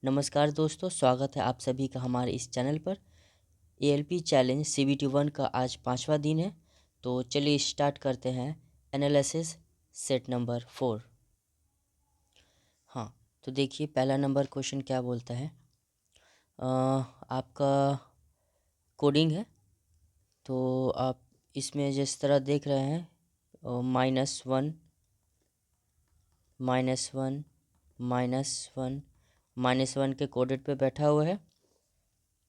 नमस्कार दोस्तों, स्वागत है आप सभी का हमारे इस चैनल पर। एएलपी चैलेंज CBT 1 का आज 5वां दिन है। तो चलिए स्टार्ट करते हैं एनालिसिस सेट नंबर 4। हाँ, तो देखिए पहला नंबर क्वेश्चन क्या बोलता है। आपका कोडिंग है, तो आप इसमें जिस तरह देख रहे हैं -1 -1 -1 -1 के कोडेड पे बैठा हुआ है।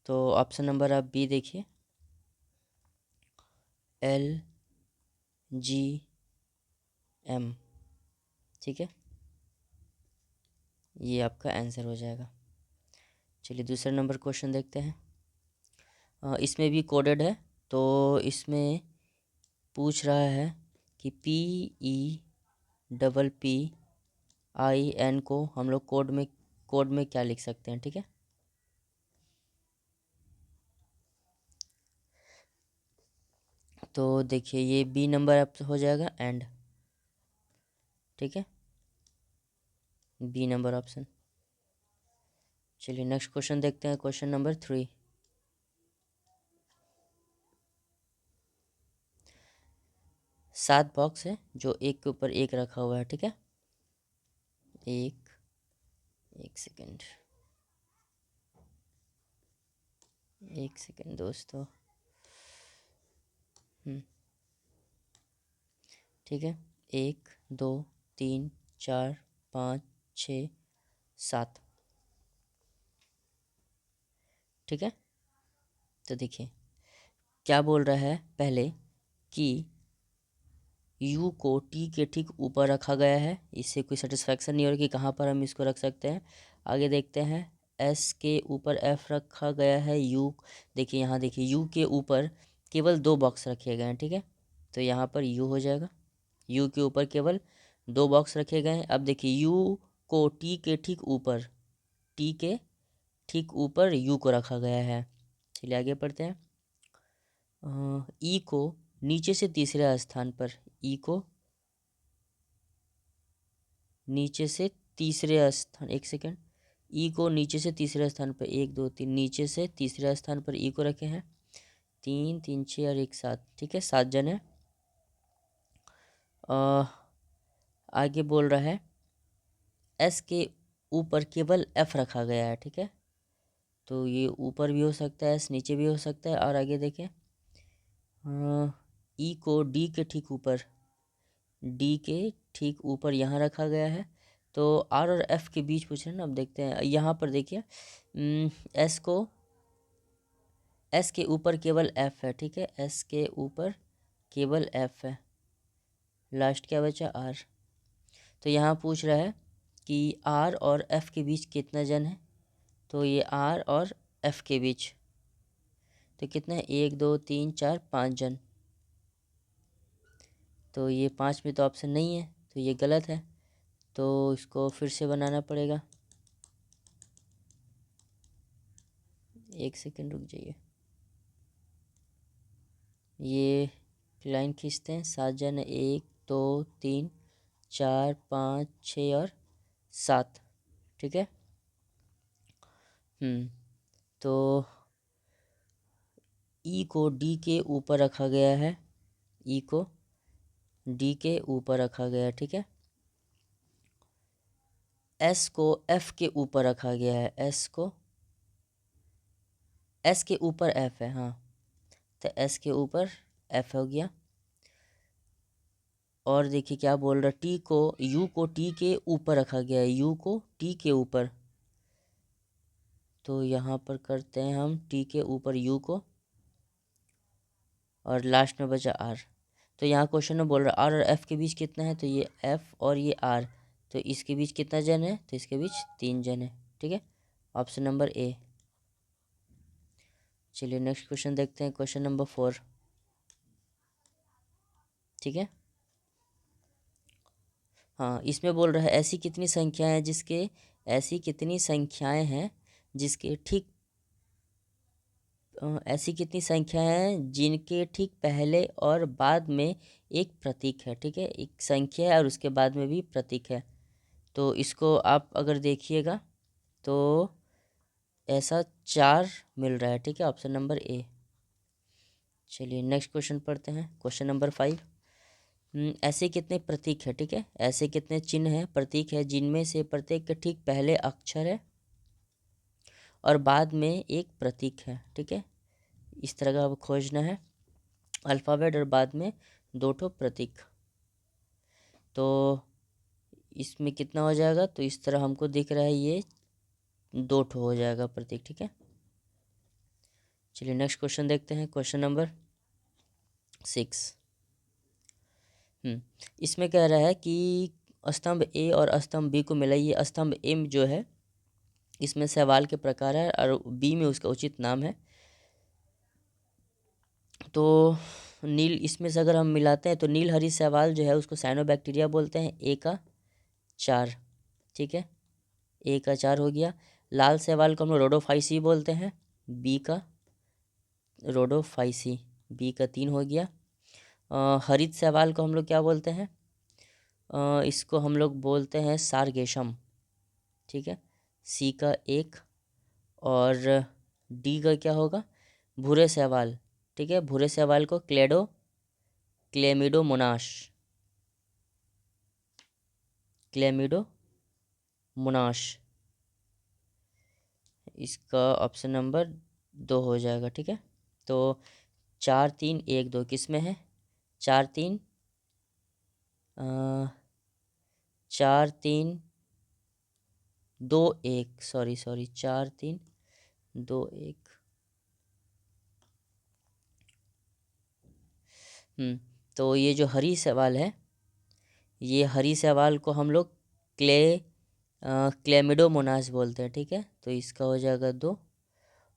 तो ऑप्शन नंबर आप बी देखिए, LGM, ठीक है, ये आपका आंसर हो जाएगा। चलिए दूसरा नंबर क्वेश्चन देखते हैं। इसमें भी कोडेड है, तो इसमें पूछ रहा है कि PEPPIN को हम लोग कोड में क्या लिख सकते हैं, ठीक है। तो देखिए ये बी नंबर आप हो जाएगा एंड, ठीक है, बी नंबर ऑप्शन। चलिए नेक्स्ट क्वेश्चन देखते हैं, क्वेश्चन नंबर 3। सात बॉक्स है जो एक के ऊपर एक रखा हुआ है, ठीक है। एक सेकेंड दोस्तों। ठीक है, 1 2 3 4 5 6 7, ठीक है। तो देखिए क्या बोल रहा है पहले कि U को T के ठीक ऊपर रखा गया है। इससे कोई सेटिस्फैक्शन नहीं हो रहा कि कहाँ पर हम इसको रख सकते हैं। आगे देखते हैं, S के ऊपर F रखा गया है। U देखिए, यहाँ देखिए U के ऊपर केवल 2 बॉक्स रखे गए हैं, ठीक है। तो यहाँ पर U हो जाएगा। U के ऊपर केवल 2 बॉक्स रखे गए हैं। अब देखिए U को T के ठीक ऊपर U को रखा गया है। चलिए आगे पढ़ते हैं। E को नीचे से तीसरे स्थान पर, E को नीचे से तीसरे स्थान, एक सेकेंड, E को नीचे से तीसरे स्थान पर, 1 2 3, नीचे से तीसरे स्थान पर E को रखे हैं। 3 3 6 और 1 7, ठीक है, 7 जन है। आगे बोल रहा है S के ऊपर केवल F रखा गया है, ठीक है। तो ये ऊपर भी हो सकता है, S नीचे भी हो सकता है। और आगे देखें, E को D के ठीक ऊपर यहाँ रखा गया है। तो R और F के बीच पूछ रहे हैं ना। अब देखते हैं, यहाँ पर देखिए S के ऊपर केवल F है, ठीक है। S के ऊपर केवल F है, लास्ट क्या बचा, R। तो यहाँ पूछ रहा है कि R और F के बीच कितना जन है। तो ये R और F के बीच तो कितना है, 1 2 3 4 5 जन। तो ये 5 में तो ऑप्शन नहीं है, तो ये गलत है। तो इसको फिर से बनाना पड़ेगा। एक सेकेंड रुक जाइए, ये लाइन खींचते हैं। 7 जन, 1 2 3 4 5 6 और 7, ठीक है। तो E को D के ऊपर रखा गया है, E को D के ऊपर रखा गया है, ठीक है। S को F के ऊपर रखा गया है, S के ऊपर F है, हाँ। तो S के ऊपर F हो गया। और देखिए क्या बोल रहा है, U को T के ऊपर रखा गया है, U को T के ऊपर। तो यहाँ पर करते हैं हम T के ऊपर U को, और लास्ट में बचा R। तो यहाँ क्वेश्चन में बोल रहा है R और F के बीच कितना है। तो ये F और ये R, तो इसके बीच कितना जन है। तो इसके बीच 3 जन है, ठीक है, ऑप्शन नंबर A। चलिए नेक्स्ट क्वेश्चन देखते हैं, क्वेश्चन नंबर 4, ठीक है। हाँ, इसमें बोल रहा है ऐसी कितनी संख्याएं हैं जिनके ठीक पहले और बाद में एक प्रतीक है, ठीक है। एक संख्या है और उसके बाद में भी प्रतीक है। तो इसको आप अगर देखिएगा तो ऐसा 4 मिल रहा है, ठीक है, ऑप्शन नंबर ए। चलिए नेक्स्ट क्वेश्चन पढ़ते हैं, क्वेश्चन नंबर 5। ऐसे कितने प्रतीक है, ठीक है, ऐसे कितने चिन्ह हैं, प्रतीक है, जिनमें से प्रत्येक के ठीक पहले अक्षर है और बाद में एक प्रतीक है, ठीक है, इस तरह का अब खोजना है, अल्फ़ाबेट और बाद में 2 ठो प्रतीक। तो इसमें कितना हो जाएगा, तो इस तरह हमको दिख रहा है ये 2 ठो हो जाएगा प्रतीक, ठीक है। चलिए नेक्स्ट क्वेश्चन देखते हैं, क्वेश्चन नंबर 6। इसमें कह रहा है कि स्तंभ ए और स्तंभ बी को मिलाइए। स्तंभ ए जो है इसमें सवाल के प्रकार है और बी में उसका उचित नाम है। तो नील, इसमें से अगर हम मिलाते हैं तो नील हरी शैवाल जो है उसको साइनोबैक्टीरिया बोलते हैं, ए का 4, ठीक है, ए का 4 हो गया। लाल शैवाल को हम लोग रोडोफाइसी बोलते हैं, बी का रोडोफाइसी, बी का 3 हो गया। हरित शैवाल को हम लोग क्या बोलते हैं, इसको हम लोग बोलते हैं सारगेशम, ठीक है, सी का 1। और डी का क्या होगा, भूरे शैवाल, ठीक है, भूरे शैवाल को क्लेमिडोमोनास, इसका ऑप्शन नंबर 2 हो जाएगा, ठीक है। तो 4 3 1 2 किस में है, 4 3 4 3 2 1, सॉरी 4 3 2 1। तो ये जो हरी शैवाल है, ये हरी शैवाल को हम लोग क्लेमिडोमोनास बोलते हैं, ठीक है, तो इसका हो जाएगा 2।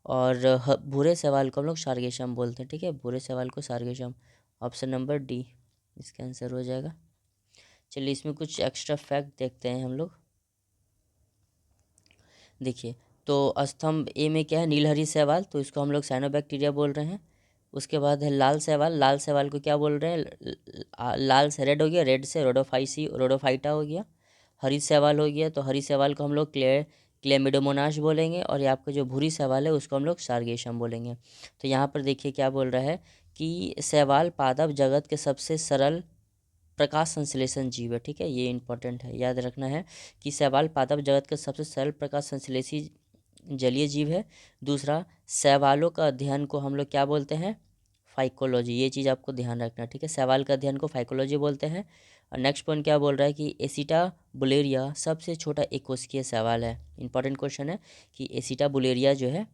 और भूरे शैवाल को हम लोग सारगेशम बोलते हैं, ठीक है, भूरे शैवाल को सारगेशम, ऑप्शन नंबर डी इसका आंसर हो जाएगा। चलिए इसमें कुछ एक्स्ट्रा फैक्ट देखते हैं हम लोग। देखिए, तो स्तंभ ए में क्या है, नीलहरी शैवाल, तो इसको हम लोग साइनोबैक्टीरिया बोल रहे हैं। उसके बाद है लाल शैवाल, लाल शैवाल को क्या बोल रहे हैं, लाल से रेड हो गया, रेड से रोडोफाइटा हो गया। हरी शैवाल हो गया, तो हरी शैवाल को हम लोग क्लेमिडोमोनास बोलेंगे। और ये आपका जो भूरी शैवाल है उसको हम लोग सारगेशम बोलेंगे। तो यहाँ पर देखिए क्या बोल रहा है कि शैवाल पादप जगत के सबसे सरल प्रकाश संश्लेषण जीव है, ठीक है, ये इंपॉर्टेंट है, याद रखना है कि शैवाल पादप जगत का सबसे सरल प्रकाश संश्लेषी जलीय जीव है। दूसरा, शैवालों का अध्ययन को हम लोग क्या बोलते हैं, फाइकोलॉजी, ये चीज़ आपको ध्यान रखना है, ठीक है, शैवाल का अध्ययन को फाइकोलॉजी बोलते हैं। और नेक्स्ट पॉइंट क्या बोल रहा है कि एसिटा बुलेरिया सबसे छोटा एकोस्कीय शैवाल है। इंपॉर्टेंट क्वेश्चन है कि एसिटा बुलेरिया जो है,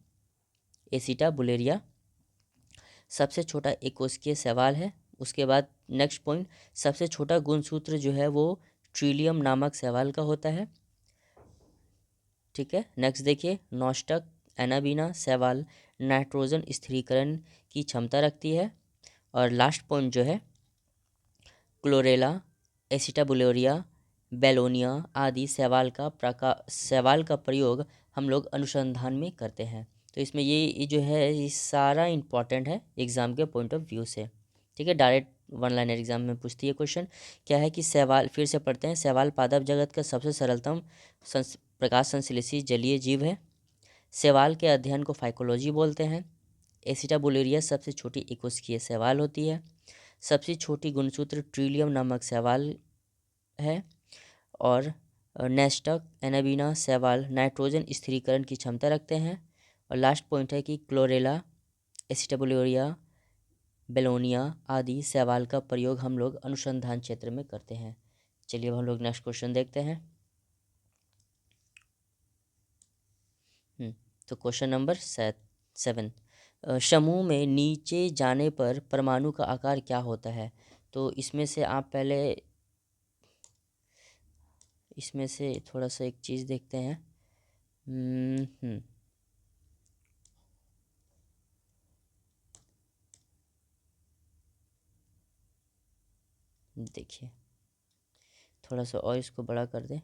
एसिटा बुलेरिया सबसे छोटा एकोस्कीय शैवाल है। उसके बाद नेक्स्ट पॉइंट, सबसे छोटा गुणसूत्र जो है वो ट्रिलियम नामक शैवाल का होता है, ठीक है। नेक्स्ट देखिए, नॉस्टक एनाबीना शैवाल नाइट्रोजन स्थिरीकरण की क्षमता रखती है। और लास्ट पॉइंट जो है, क्लोरेला, एसिटाबुलोरिया, बेलोनिया आदि शैवाल का प्रयोग हम लोग अनुसंधान में करते हैं। तो इसमें ये जो है ये सारा इम्पॉर्टेंट है एग्ज़ाम के पॉइंट ऑफ व्यू से, ठीक है, डायरेक्ट 1 लाइनर एग्जाम में पूछती है क्वेश्चन। क्या है कि शैवाल, फिर से पढ़ते हैं, शैवाल पादप जगत का सबसे सरलतम प्रकाश संश्लेषी जलीय जीव है। शैवाल के अध्ययन को फाइकोलॉजी बोलते हैं। एसिटाबुलेरिया सबसे छोटी एकोस्कीय शैवाल होती है। सबसे छोटी गुणसूत्र ट्रिलियम नामक शैवाल है। और नेस्टक एनाबीना शैवाल नाइट्रोजन स्थिरीकरण की क्षमता रखते हैं। और लास्ट पॉइंट है कि क्लोरेला, एसिटाबुलेरिया, बेलोनिया आदि शैवाल का प्रयोग हम लोग अनुसंधान क्षेत्र में करते हैं। चलिए अब हम लोग नेक्स्ट क्वेश्चन देखते हैं। तो क्वेश्चन नंबर 7, समूह में नीचे जाने पर परमाणु का आकार क्या होता है। तो इसमें से आप पहले इसमें से थोड़ा सा एक चीज़ देखते हैं। देखिए थोड़ा सा और इसको बड़ा कर दें।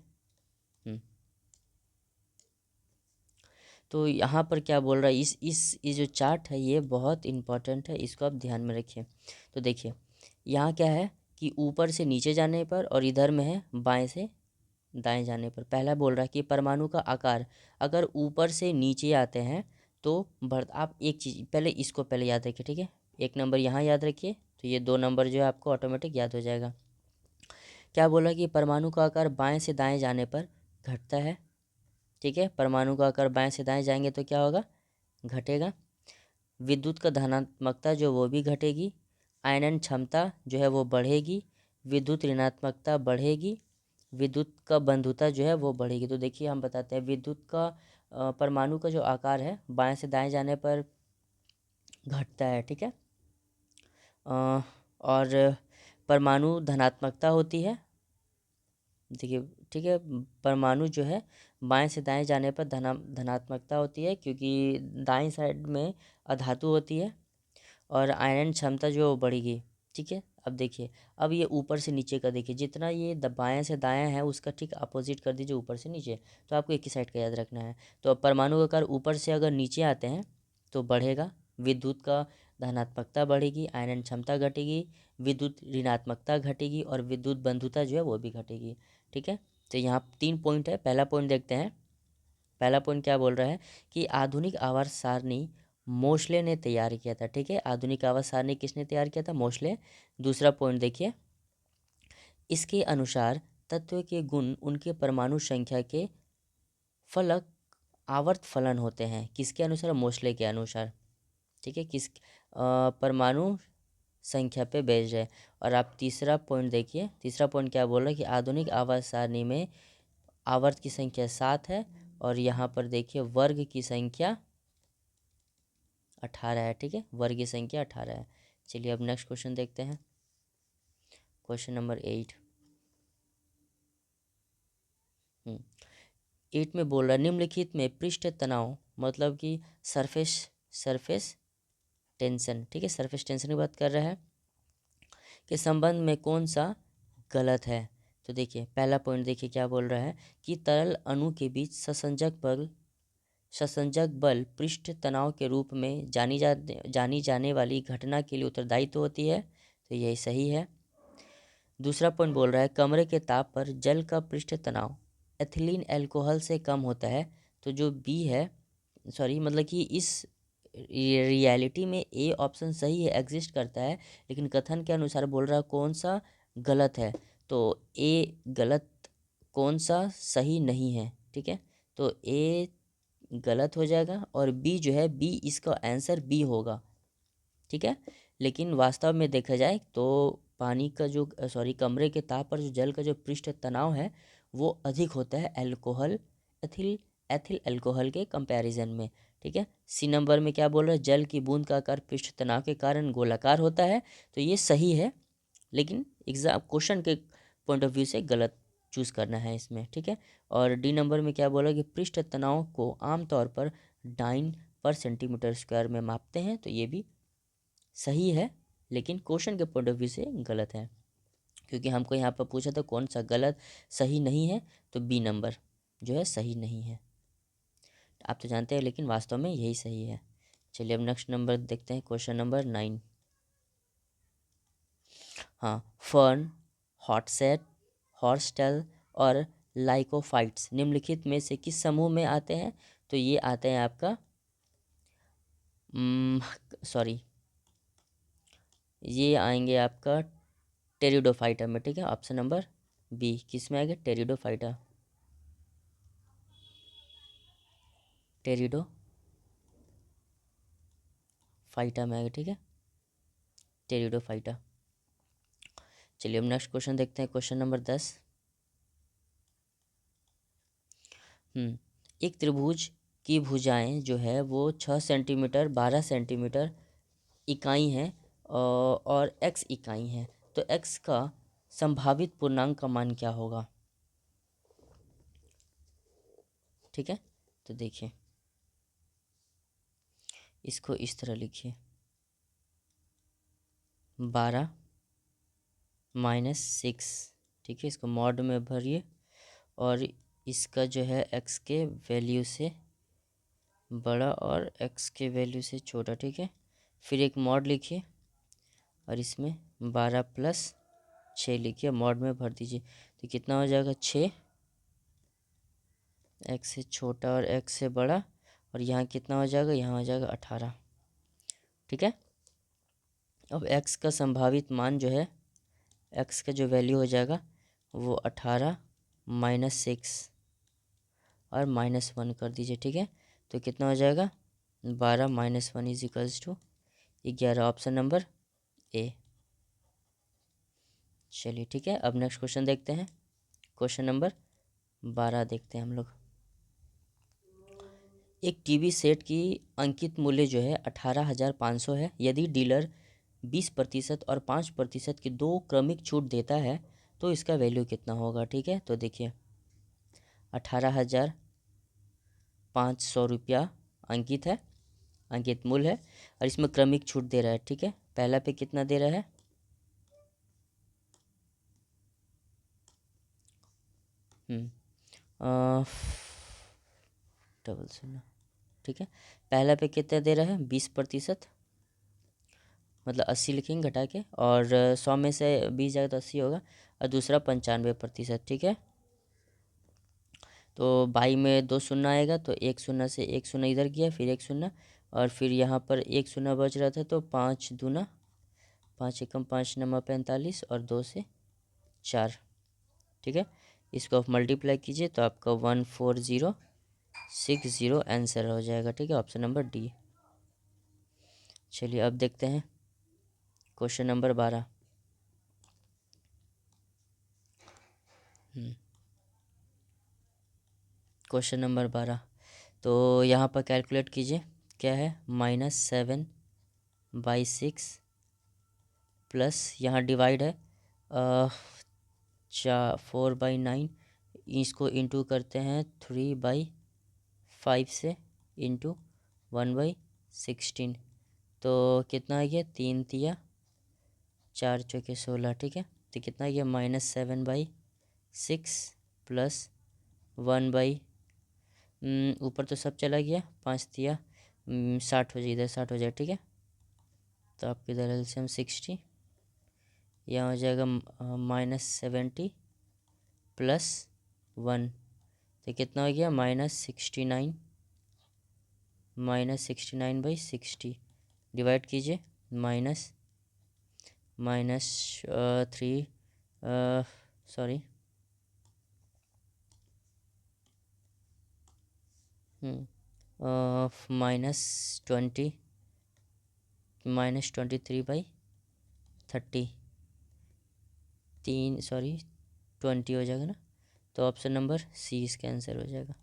तो यहाँ पर क्या बोल रहा है, इस जो चार्ट है ये बहुत इम्पॉर्टेंट है, इसको आप ध्यान में रखिए। तो देखिए यहाँ क्या है कि ऊपर से नीचे जाने पर और इधर में है बाएं से दाएं जाने पर। पहला बोल रहा है कि परमाणु का आकार अगर ऊपर से नीचे आते हैं तो बढ़, आप एक चीज़ पहले इसको पहले याद रखिए, ठीक है। एक नंबर यहाँ याद रखिए, तो ये 2 नंबर जो है आपको ऑटोमेटिक याद हो जाएगा। क्या बोला कि परमाणु का आकार बाएं से दाएं जाने पर घटता है, ठीक है। परमाणु का आकार बाएं से दाएं जाएंगे तो क्या होगा, घटेगा। विद्युत का धनात्मकता जो वो भी घटेगी। आयनन क्षमता जो है वो बढ़ेगी। विद्युत ऋणात्मकता बढ़ेगी। विद्युत का बंधुता जो है वो बढ़ेगी। तो देखिए हम बताते हैं विद्युत का परमाणु का जो आकार है बाएं से दाएं जाने पर घटता है, ठीक है। और परमाणु धनात्मकता होती है, देखिए, ठीक है। परमाणु जो है बाएं से दाएं जाने पर धनात्मकता होती है, क्योंकि दाएं साइड में अधातु होती है। और आयरन क्षमता जो बढ़ेगी, ठीक है। अब देखिए, अब ये ऊपर से नीचे का देखिए, जितना ये बाएं से दायां है उसका ठीक अपोजिट कर दीजिए ऊपर से नीचे, तो आपको एक ही साइड का याद रखना है। तो अब परमाणु का आकार ऊपर से अगर नीचे आते हैं तो बढ़ेगा। विद्युत का धनात्मकता बढ़ेगी, आयरन क्षमता घटेगी, विद्युत ऋणात्मकता घटेगी और विद्युत बंधुता जो है वो भी घटेगी, ठीक है। तो यहाँ 3 पॉइंट है। पहला पॉइंट देखते हैं। पहला पॉइंट क्या बोल रहा है कि आधुनिक आवर्त सारणी मोस्ले ने तैयार किया था, ठीक है। आधुनिक आवर्त सारणी किसने तैयार किया था, मोस्ले। दूसरा पॉइंट देखिए, इसके अनुसार तत्व के गुण उनके परमाणु संख्या के फलक आवर्त फलन होते हैं। किसके अनुसार, मोस्ले के अनुसार, ठीक है। परमाणु संख्या पे बेस्ड है। और आप तीसरा पॉइंट देखिए, तीसरा पॉइंट क्या बोल रहा है कि आधुनिक आवर्त सारणी में आवर्त की संख्या 7 है और यहाँ पर देखिए वर्ग की संख्या 18 है, ठीक है। वर्ग की संख्या 18 है। चलिए अब नेक्स्ट क्वेश्चन देखते हैं, क्वेश्चन नंबर 8। 8 में बोल रहा है निम्नलिखित में पृष्ठ तनाव मतलब कि सरफेस सरफेस टेंशन, ठीक है, सरफेस टेंशन की बात कर रहा है, के संबंध में कौन सा गलत है। तो देखिए पहला पॉइंट देखिए क्या बोल रहा है कि तरल अणु के बीच ससंजक बल पृष्ठ तनाव के रूप में जानी जाने वाली घटना के लिए उत्तरदायी तो होती है, तो यही सही है। दूसरा पॉइंट बोल रहा है कमरे के ताप पर जल का पृष्ठ तनाव एथिलीन अल्कोहल से कम होता है, तो जो बी है, सॉरी मतलब कि इस रियलिटी में ए ऑप्शन सही है, एग्जिस्ट करता है, लेकिन कथन के अनुसार बोल रहा है कौन सा गलत है। तो ए गलत, कौन सा सही नहीं है, ठीक है। तो ए गलत हो जाएगा और बी जो है, बी इसका आंसर बी होगा, ठीक है। लेकिन वास्तव में देखा जाए तो पानी का जो सॉरी कमरे के ताप पर जो जल का जो पृष्ठ तनाव है वो अधिक होता है अल्कोहल एथिल अल्कोहल के कंपैरिजन में, ठीक है। सी नंबर में क्या बोल रहा है जल की बूंद का आकार पृष्ठ तनाव के कारण गोलाकार होता है, तो ये सही है, लेकिन एग्जाम क्वेश्चन के पॉइंट ऑफ व्यू से गलत चूज़ करना है इसमें, ठीक है। और डी नंबर में क्या बोला कि पृष्ठ तनाव को आमतौर पर डाइन पर सेंटीमीटर स्क्वायर में मापते हैं, तो ये भी सही है, लेकिन क्वेश्चन के पॉइंट ऑफ व्यू से गलत है, क्योंकि हमको यहाँ पर पूछा था कौन सा गलत सही नहीं है, तो बी नंबर जो है सही नहीं है। आप तो जानते हैं लेकिन वास्तव में यही सही है। चलिए अब नेक्स्ट नंबर देखते हैं, क्वेश्चन नंबर 9। हाँ, फर्न, हॉटसेट, हॉर्सटेल और लाइकोफाइट्स निम्नलिखित में से किस समूह में आते हैं, तो ये आते हैं आपका सॉरी ये आएंगे आपका टेरिडोफाइटा में, ठीक है। ऑप्शन नंबर बी किस में आएगा, टेरिडोफाइटा, टेरिडोफाइटा में आएगा, ठीक है, टेरिडोफाइटा। चलिए अब नेक्स्ट क्वेश्चन देखते हैं, क्वेश्चन नंबर 10। एक त्रिभुज की भुजाएं जो है वो 6 सेंटीमीटर 12 सेंटीमीटर इकाई हैं और x इकाई हैं, तो x का संभावित पूर्णांक का मान क्या होगा, ठीक है। तो देखिए इसको इस तरह लिखिए 12 - 6, ठीक है, इसको मॉड में भरिए और इसका जो है x के वैल्यू से बड़ा और x के वैल्यू से छोटा, ठीक है। फिर एक मॉड लिखिए और इसमें 12 + 6 लिखिए, मॉड में भर दीजिए, तो कितना हो जाएगा 6 x से छोटा और x से बड़ा, और यहाँ कितना हो जाएगा, यहाँ हो जाएगा 18। ठीक है, अब x का संभावित मान जो है, x का जो वैल्यू हो जाएगा वो 18 -6 और -1 कर दीजिए। ठीक है, तो कितना हो जाएगा, 12 -1 is equals to 11, option number A. चलिए ठीक है, अब नेक्स्ट क्वेश्चन देखते हैं। क्वेश्चन नंबर 12 देखते हैं हम लोग। एक टीवी सेट की अंकित मूल्य जो है 18,500 है। यदि डीलर 20% और 5% की दो क्रमिक छूट देता है तो इसका वैल्यू कितना होगा। ठीक है, तो देखिए 18,500 रुपया अंकित है, अंकित मूल्य है, और इसमें क्रमिक छूट दे रहा है। ठीक है, पहला पे कितना दे रहा है, डबल सुना। ठीक है, पहला पे कितना दे रहा है, 20%, मतलब 80 लिखेंगे घटा के, और 100 में से 20 जाएगा तो 80 होगा, और दूसरा 95%। ठीक है, तो 22 में 2 शून्य आएगा, तो एक शून्य से एक शून्य इधर गया, फिर एक शून्य, और फिर यहाँ पर एक शून्य बच रहा था, तो 5 दूना 5 एकम 5 नमा 45, और 2 से 4। ठीक है, इसको आप मल्टीप्लाई कीजिए तो आपका 14060 आंसर हो जाएगा। ठीक है, ऑप्शन नंबर डी। चलिए अब देखते हैं क्वेश्चन नंबर 12। क्वेश्चन नंबर 12, तो यहाँ पर कैलकुलेट कीजिए, क्या है, -7/6 प्लस यहाँ डिवाइड है 4/9, इसको इंटू करते हैं 3/5 से, इंटू 1/16, तो कितना आ गया, 3 तिया 4 चौके 16। ठीक है, तो कितना आ गया, -7/6 प्लस 1 ऊपर तो सब चला गया, 5 तिया 60 हो जाए, इधर 60 हो जाए। ठीक है, तो आपके इधर एलसीएम 60, यहाँ हो जाएगा -70 प्लस 1, तो कितना हो गया, -69, -69/60, डिवाइड कीजिए, माइनस माइनस 3 सॉरी -20 -23/30, 20 हो जाएगा ना, तो ऑप्शन नंबर सी इसका आंसर हो जाएगा।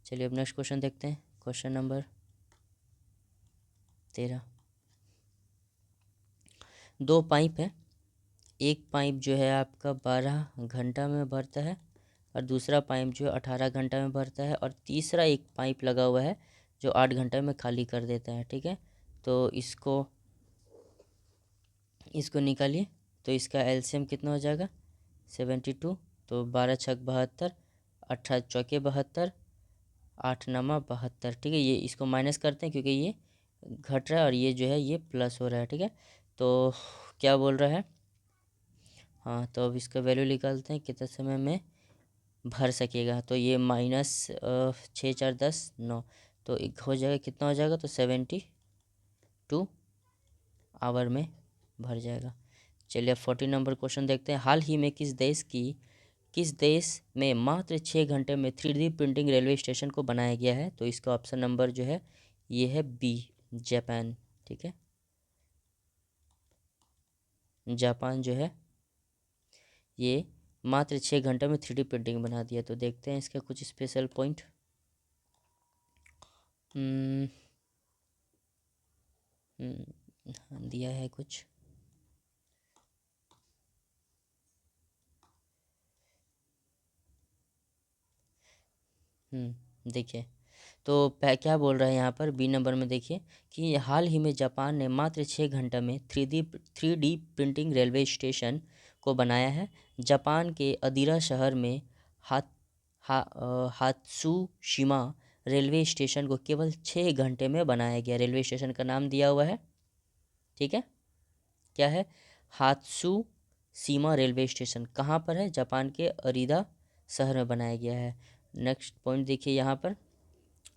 चलिए अब नेक्स्ट क्वेश्चन देखते हैं। क्वेश्चन नंबर 13, दो पाइप है, एक पाइप जो है आपका 12 घंटा में भरता है, और दूसरा पाइप जो है 18 घंटा में भरता है, और तीसरा एक पाइप लगा हुआ है जो 8 घंटा में खाली कर देता है। ठीक है, तो इसको निकालिए, तो इसका एलसीएम कितना हो जाएगा, 72, तो 12 छक 72, 18 चौके 72, 8 नमा 72। ठीक है, ये इसको माइनस करते हैं क्योंकि ये घट रहा है और ये जो है ये प्लस हो रहा है। ठीक है, तो क्या बोल रहा है, हाँ, तो अब इसका वैल्यू निकालते हैं कितने समय में भर सकेगा, तो ये -6 4 10 9, तो एक हो जाएगा, कितना हो जाएगा, तो 72 आवर में भर जाएगा। चलिए अब 14 नंबर क्वेश्चन देखते हैं। हाल ही में किस देश में मात्र 6 घंटे में 3D प्रिंटिंग रेलवे स्टेशन को बनाया गया है, तो इसका ऑप्शन नंबर जो है ये है बी, जापान। ठीक है, जापान जो है ये मात्र 6 घंटे में 3D प्रिंटिंग बना दिया। तो देखते हैं इसका कुछ स्पेशल पॉइंट। दिया है कुछ, देखिए, तो क्या बोल रहा है यहाँ पर बी नंबर में, देखिए कि हाल ही में जापान ने मात्र 6 घंटे में 3D प्रिंटिंग रेलवे स्टेशन को बनाया है। जापान के अदीरा शहर में हात्सुशिमा रेलवे स्टेशन को केवल 6 घंटे में बनाया गया। रेलवे स्टेशन का नाम दिया हुआ है, ठीक है, क्या है, हात्सुशिमा रेलवे स्टेशन। कहाँ पर है, जापान के अरीदा शहर में बनाया गया है। नेक्स्ट पॉइंट देखिए यहाँ पर,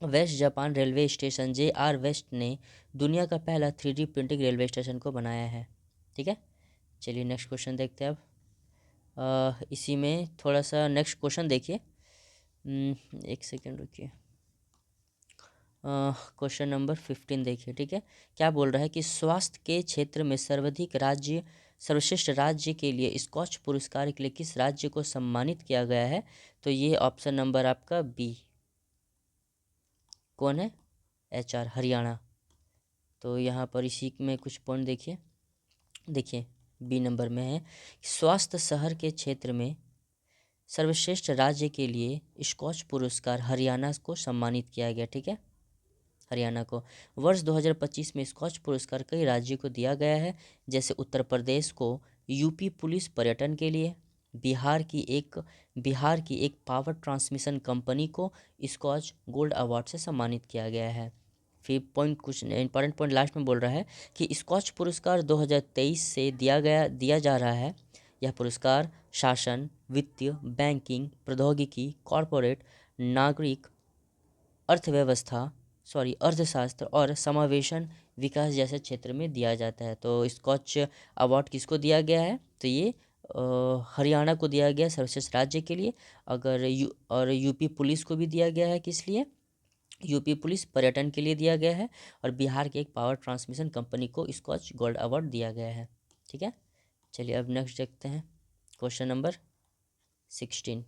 west Japan railway station JR west ने दुनिया का पहला 3D प्रिंटिंग रेलवे स्टेशन को बनाया है। ठीक है, चलिए नेक्स्ट क्वेश्चन देखते हैं अब। इसी में थोड़ा सा नेक्स्ट क्वेश्चन देखिए। एक सेकेंड रुकिए। क्वेश्चन नंबर 15 देखिए। ठीक है, क्या बोल रहा है कि स्वास्थ्य के क्षेत्र में सर्वश्रेष्ठ राज्य के लिए स्कॉच पुरस्कार के लिए किस राज्य को सम्मानित किया गया है? तो ये ऑप्शन नंबर आपका बी, कौन है? HR, हरियाणा। तो यहाँ पर इसी में कुछ पॉइंट देखिए बी नंबर में है, स्वास्थ्य शहर के क्षेत्र में सर्वश्रेष्ठ राज्य के लिए स्कॉच पुरस्कार हरियाणा को सम्मानित किया गया। ठीक है, हरियाणा को वर्ष 2025 में स्कॉच पुरस्कार कई राज्यों को दिया गया है, जैसे उत्तर प्रदेश को यूपी पुलिस पर्यटन के लिए, बिहार की एक पावर ट्रांसमिशन कंपनी को स्कॉच गोल्ड अवार्ड से सम्मानित किया गया है। फिर पॉइंट, कुछ इंपॉर्टेंट पॉइंट लास्ट में बोल रहा है कि स्कॉच पुरस्कार 2023 से दिया जा रहा है। यह पुरस्कार शासन, वित्तीय, बैंकिंग, प्रौद्योगिकी, कॉरपोरेट, नागरिक अर्थशास्त्र और समावेशन विकास जैसे क्षेत्र में दिया जाता है। तो स्कॉच अवार्ड किसको दिया गया है? तो ये हरियाणा को दिया गया सर्वश्रेष्ठ राज्य के लिए। और यूपी पुलिस को भी दिया गया है, किस लिए? यूपी पुलिस पर्यटन के लिए दिया गया है। और बिहार के एक पावर ट्रांसमिशन कंपनी को स्कॉच गोल्ड अवार्ड दिया गया है। ठीक है, चलिए अब नेक्स्ट देखते हैं क्वेश्चन नंबर 16।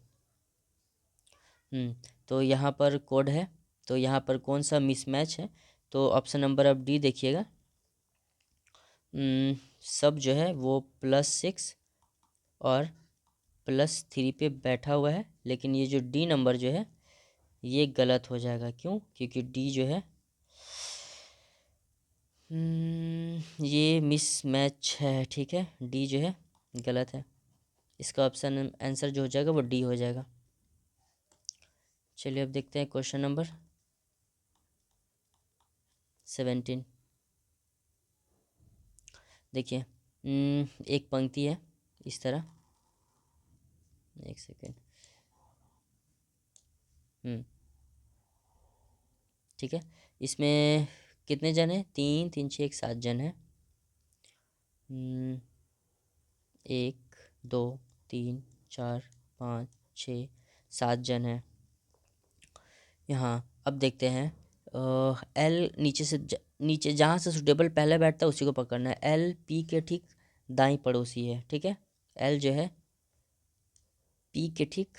तो यहाँ पर कोड है, तो यहाँ पर कौन सा मिसमैच है? तो ऑप्शन नंबर अब डी देखिएगा। सब जो है वो +6 और +3 पे बैठा हुआ है, लेकिन ये जो डी नंबर जो है ये गलत हो जाएगा। क्यों? क्योंकि डी जो है ये मिसमैच है। ठीक है, डी जो है गलत है, इसका ऑप्शन आंसर जो हो जाएगा वो डी हो जाएगा। चलिए अब देखते हैं क्वेश्चन नंबर 17। देखिए एक पंक्ति है इस तरह, एक सेकेंड। ठीक है, इसमें कितने जन हैं? 3 3 6 1 7 जन हैं। 1 2 3 4 5 6 7 जन हैं यहाँ। अब देखते हैं एल नीचे जहाँ से सुटेबल पहले बैठता है उसी को पकड़ना है। एल पी के ठीक दाईं पड़ोसी है। ठीक है, एल जो है पी के ठीक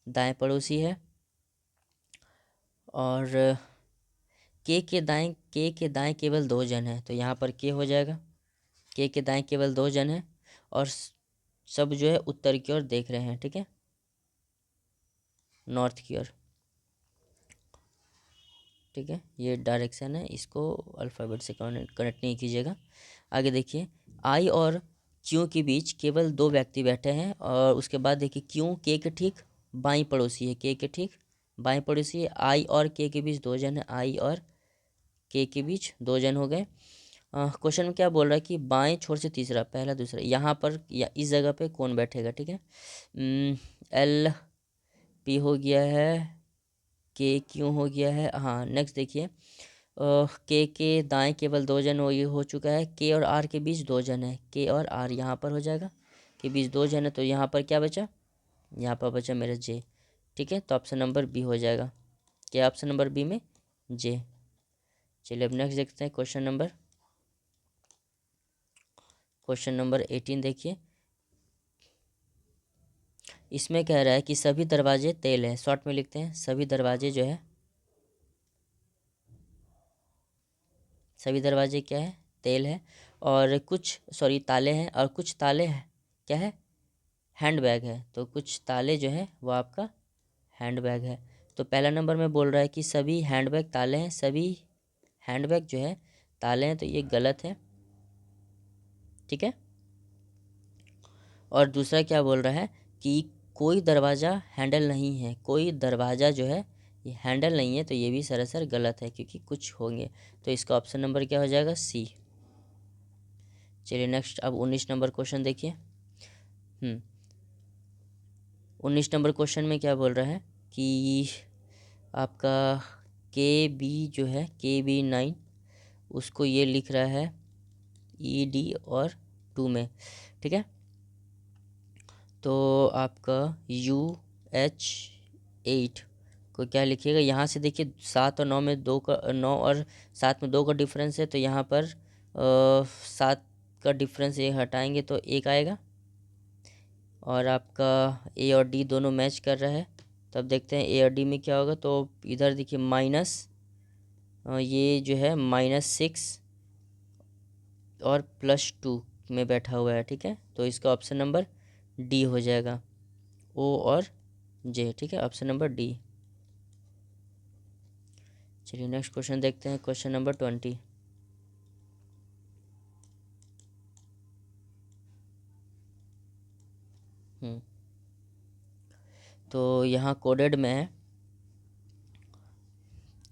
दाएं पड़ोसी है। और के दाएं केवल 2 जन हैं, तो यहाँ पर के हो जाएगा। के दाएं केवल 2 जन हैं और सब जो है उत्तर की ओर देख रहे हैं। ठीक है, नॉर्थ की ओर। ठीक है, ये डायरेक्शन है, इसको अल्फ़ाबेट से कनेक्ट नहीं कीजिएगा। आगे देखिए, आई और क्यू के बीच केवल 2 व्यक्ति बैठे हैं। और उसके बाद देखिए क्यू के ठीक बाईं पड़ोसी है, के ठीक बाईं पड़ोसी है। आई और के बीच 2 जन है, आई और के बीच 2 जन हो गए। क्वेश्चन में क्या बोल रहा है कि बाएं छोर से तीसरा, पहला दूसरा, यहाँ पर या इस जगह पे कौन बैठेगा? ठीक है, एल पी हो गया है, के क्यों हो गया है। हाँ, नेक्स्ट देखिए, के दाएं केवल 2 जन हो चुका है। के और आर के बीच 2 जन है, के और आर यहाँ पर हो जाएगा, के बीच 2 जन है। तो यहाँ पर क्या बचा? यहाँ पर बचा मेरा जे। ठीक है, तो ऑप्शन नंबर बी हो जाएगा। क्या ऑप्शन नंबर बी में जे। चलिए अब नेक्स्ट देखते हैं क्वेश्चन नंबर 18 देखिए। इसमें कह रहा है कि सभी दरवाजे तेल हैं। शॉर्ट में लिखते हैं, सभी दरवाजे जो है, सभी दरवाजे क्या है? तेल है। और कुछ ताले हैं, और कुछ ताले हैं क्या है? हैंडबैग है। तो कुछ ताले जो है वो आपका हैंडबैग है। तो पहला नंबर में बोल रहा है कि सभी हैंडबैग ताले हैं, सभी हैंडबैग जो है ताले हैं, तो ये गलत है। ठीक है, और दूसरा क्या बोल रहा है कि कोई दरवाज़ा हैंडल नहीं है, कोई दरवाज़ा जो है ये हैंडल नहीं है, तो ये भी सरासर गलत है क्योंकि कुछ होंगे। तो इसका ऑप्शन नंबर क्या हो जाएगा? सी। चलिए नेक्स्ट अब 19 नंबर क्वेश्चन देखिए। 19 नंबर क्वेश्चन में क्या बोल रहा है कि आपका के बी जो है KB9 उसको ये लिख रहा है ED और 2 में, ठीक है। तो आपका UH8 को क्या लिखिएगा, यहाँ से देखिए 7 और 9 में 2 का 9 और 7 में 2 का डिफरेंस है, तो यहाँ पर 7 का डिफरेंस ये हटाएंगे तो 1 आएगा। और आपका A और D दोनों मैच कर रहा है, तब देखते हैं A और D में क्या होगा। तो इधर देखिए माइनस ये जो है -6 और +2 में बैठा हुआ है, ठीक है। तो इसका ऑप्शन नंबर D हो जाएगा, O और J, ठीक है, ऑप्शन नंबर D। चलिए नेक्स्ट क्वेश्चन देखते हैं, क्वेश्चन नंबर 20। तो यहाँ कोडेड में है,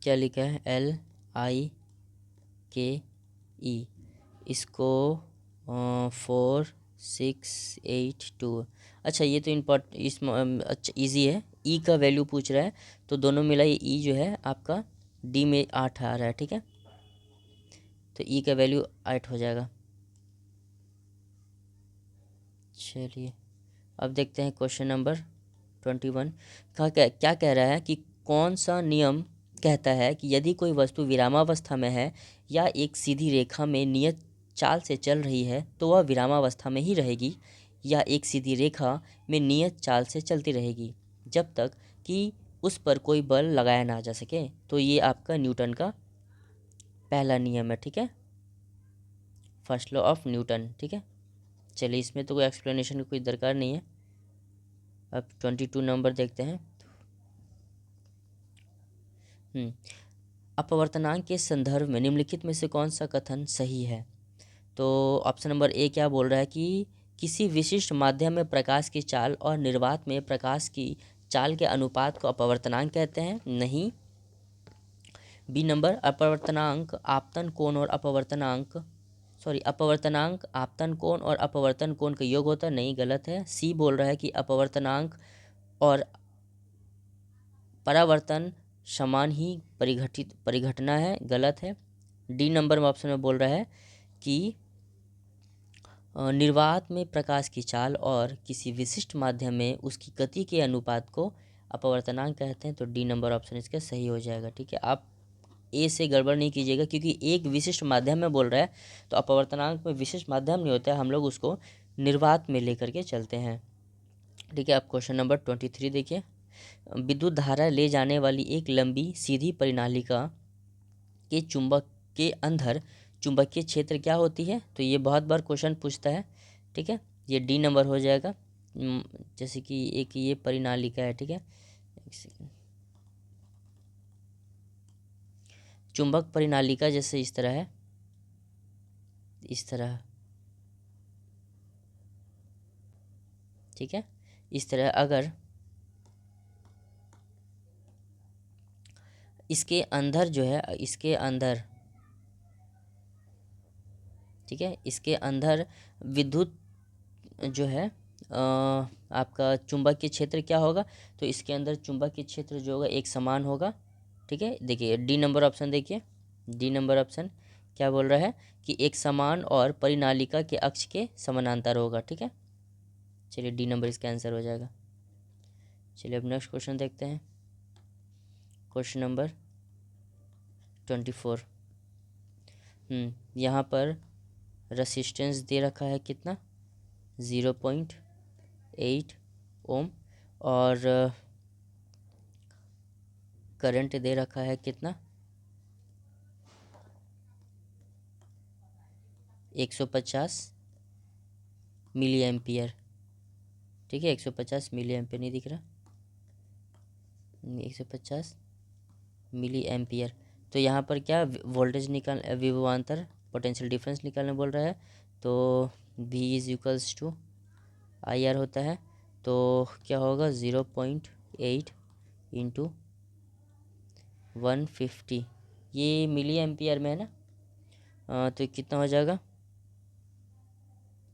क्या लिखा है, LIKE, इसको 4682। अच्छा ये तो अच्छा इजी है, ई का वैल्यू पूछ रहा है, तो दोनों मिला ये ई जो है आपका डी में 8 आ रहा है, ठीक है। तो ई का वैल्यू 8 हो जाएगा। चलिए अब देखते हैं क्वेश्चन नंबर 21 का क्या कह रहा है कि कौन सा नियम कहता है कि यदि कोई वस्तु विरामावस्था में है या एक सीधी रेखा में नियत चाल से चल रही है तो वह विरामावस्था में ही रहेगी, या एक सीधी रेखा में नियत चाल से चलती रहेगी जब तक कि उस पर कोई बल लगाया ना जा सके। तो ये आपका न्यूटन का पहला नियम है, ठीक है, फर्स्ट लॉ ऑफ न्यूटन, ठीक है। चलिए इसमें तो कोई एक्सप्लेनेशन की कोई दरकार नहीं है। अब 22 नंबर देखते हैं। अपवर्तनांक के संदर्भ में निम्नलिखित में से कौन सा कथन सही है। तो ऑप्शन नंबर ए क्या बोल रहा है कि किसी विशिष्ट माध्यम में प्रकाश की चाल और निर्वात में प्रकाश की चाल के अनुपात को अपवर्तनांक कहते हैं, नहीं। बी नंबर अपवर्तनांक आपतन कोण और अपवर्तनांक आपतन कोण और अपवर्तन कोण का योग होता है, नहीं, गलत है। सी बोल रहा है कि अपवर्तनांक और परावर्तन समान ही परिघटना है, गलत है। डी नंबर में ऑप्शन में बोल रहा है कि निर्वात में प्रकाश की चाल और किसी विशिष्ट माध्यम में उसकी गति के अनुपात को अपवर्तनांक कहते हैं, तो डी नंबर ऑप्शन इसका सही हो जाएगा, ठीक है। आप ए से गड़बड़ नहीं कीजिएगा, क्योंकि एक विशिष्ट माध्यम में बोल रहा है तो अपवर्तनांक में विशिष्ट माध्यम नहीं होता है, हम लोग उसको निर्वात में लेकर के चलते हैं, ठीक है। आप क्वेश्चन नंबर 23 देखिए। विद्युत धारा ले जाने वाली एक लंबी सीधी परिनालिका के चुंबक के अंदर चुंबकीय क्षेत्र क्या होती है। तो ये बहुत बार क्वेश्चन पूछता है, ठीक है, ये डी नंबर हो जाएगा। जैसे कि एक ये परिनालिका है, ठीक है, एक सेकंड, चुंबक परिनालिका जैसे इस तरह है, इस तरह, ठीक है, इस तरह अगर इसके अंदर जो है, इसके अंदर, ठीक है, इसके अंदर विद्युत जो है आपका चुंबकीय क्षेत्र क्या होगा। तो इसके अंदर चुंबकीय क्षेत्र जो होगा एक समान होगा, ठीक है। देखिए डी नंबर ऑप्शन देखिए, डी नंबर ऑप्शन क्या बोल रहा है कि एक समान और परिनालिका के अक्ष के समानांतर होगा, ठीक है। चलिए डी नंबर इसका आंसर हो जाएगा। चलिए अब नेक्स्ट क्वेश्चन देखते हैं, क्वेश्चन नंबर 24। यहाँ पर रेसिस्टेंस दे रखा है कितना, 0.8 ओम, और करंट दे रखा है कितना, 150 मिली एम्पियर, ठीक है, 150 मिली एम्पियर नहीं दिख रहा, 150 मिली एम्पियर। तो यहाँ पर क्या वोल्टेज निकाल, विभवांतर पोटेंशियल डिफरेंस निकालने बोल रहा है। तो V is equals to IR होता है, तो क्या होगा 0.8 इंटू 150, ये मिली एम्पियर में है ना, तो कितना हो जाएगा,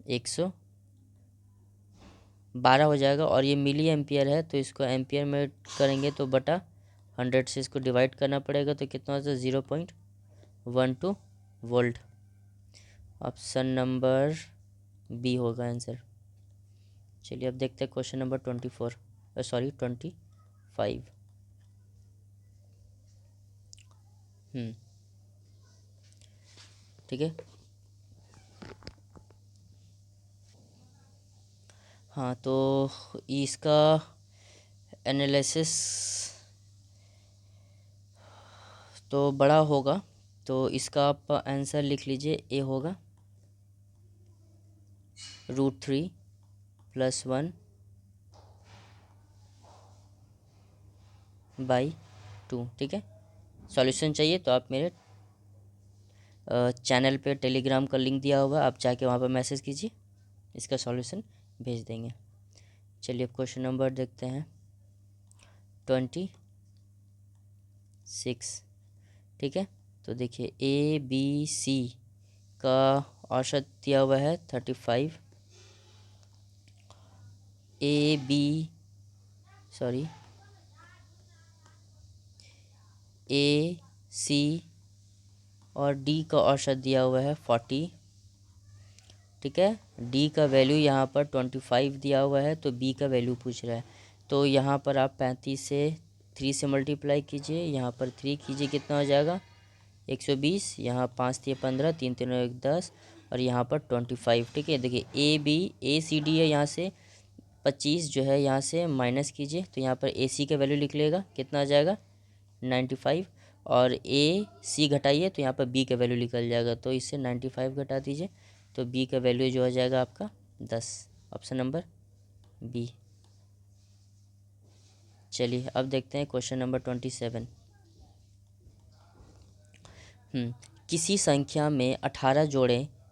100 12 हो जाएगा, और ये मिली एम्पियर है तो इसको एम्पियर में करेंगे तो बटा 100 से इसको डिवाइड करना पड़ेगा, तो कितना होता है 0.12 वोल्ट। ऑप्शन नंबर बी होगा आंसर। चलिए अब देखते हैं क्वेश्चन नंबर 24, सॉरी 25। ठीक है। हाँ तो इसका एनालिसिस तो बड़ा होगा, तो इसका आप आंसर लिख लीजिए, ए होगा √3 + 1/2। ठीक है। सॉल्यूशन चाहिए तो आप मेरे चैनल पे टेलीग्राम का लिंक दिया हुआ, आप जाके वहाँ पर मैसेज कीजिए, इसका सॉल्यूशन भेज देंगे। चलिए अब क्वेश्चन नंबर देखते हैं 26। ठीक है। तो देखिए ABC का औसत दिया हुआ है 35, AC और D का औसत दिया हुआ है 40। ठीक है। D का वैल्यू यहाँ पर 25 दिया हुआ है, तो B का वैल्यू पूछ रहा है। तो यहाँ पर आप 35 से 3 से मल्टीप्लाई कीजिए, यहाँ पर 3 कीजिए, कितना हो जाएगा 120, यहाँ 5 3 15, 3 3 1 10, और यहाँ पर 25। ठीक है। देखिए ACD है, यहाँ से 25 जो है यहाँ से माइनस कीजिए, तो यहाँ पर AC का वैल्यू लिख लेगा, कितना आ जाएगा 95, और AC घटाइए तो यहाँ पर B का वैल्यू निकल जाएगा, तो इससे 95 घटा दीजिए, तो B का वैल्यू जो हो जाएगा आपका 10। Option number B. चलिए अब देखते हैं क्वेश्चन नंबर 27। किसी संख्या में 18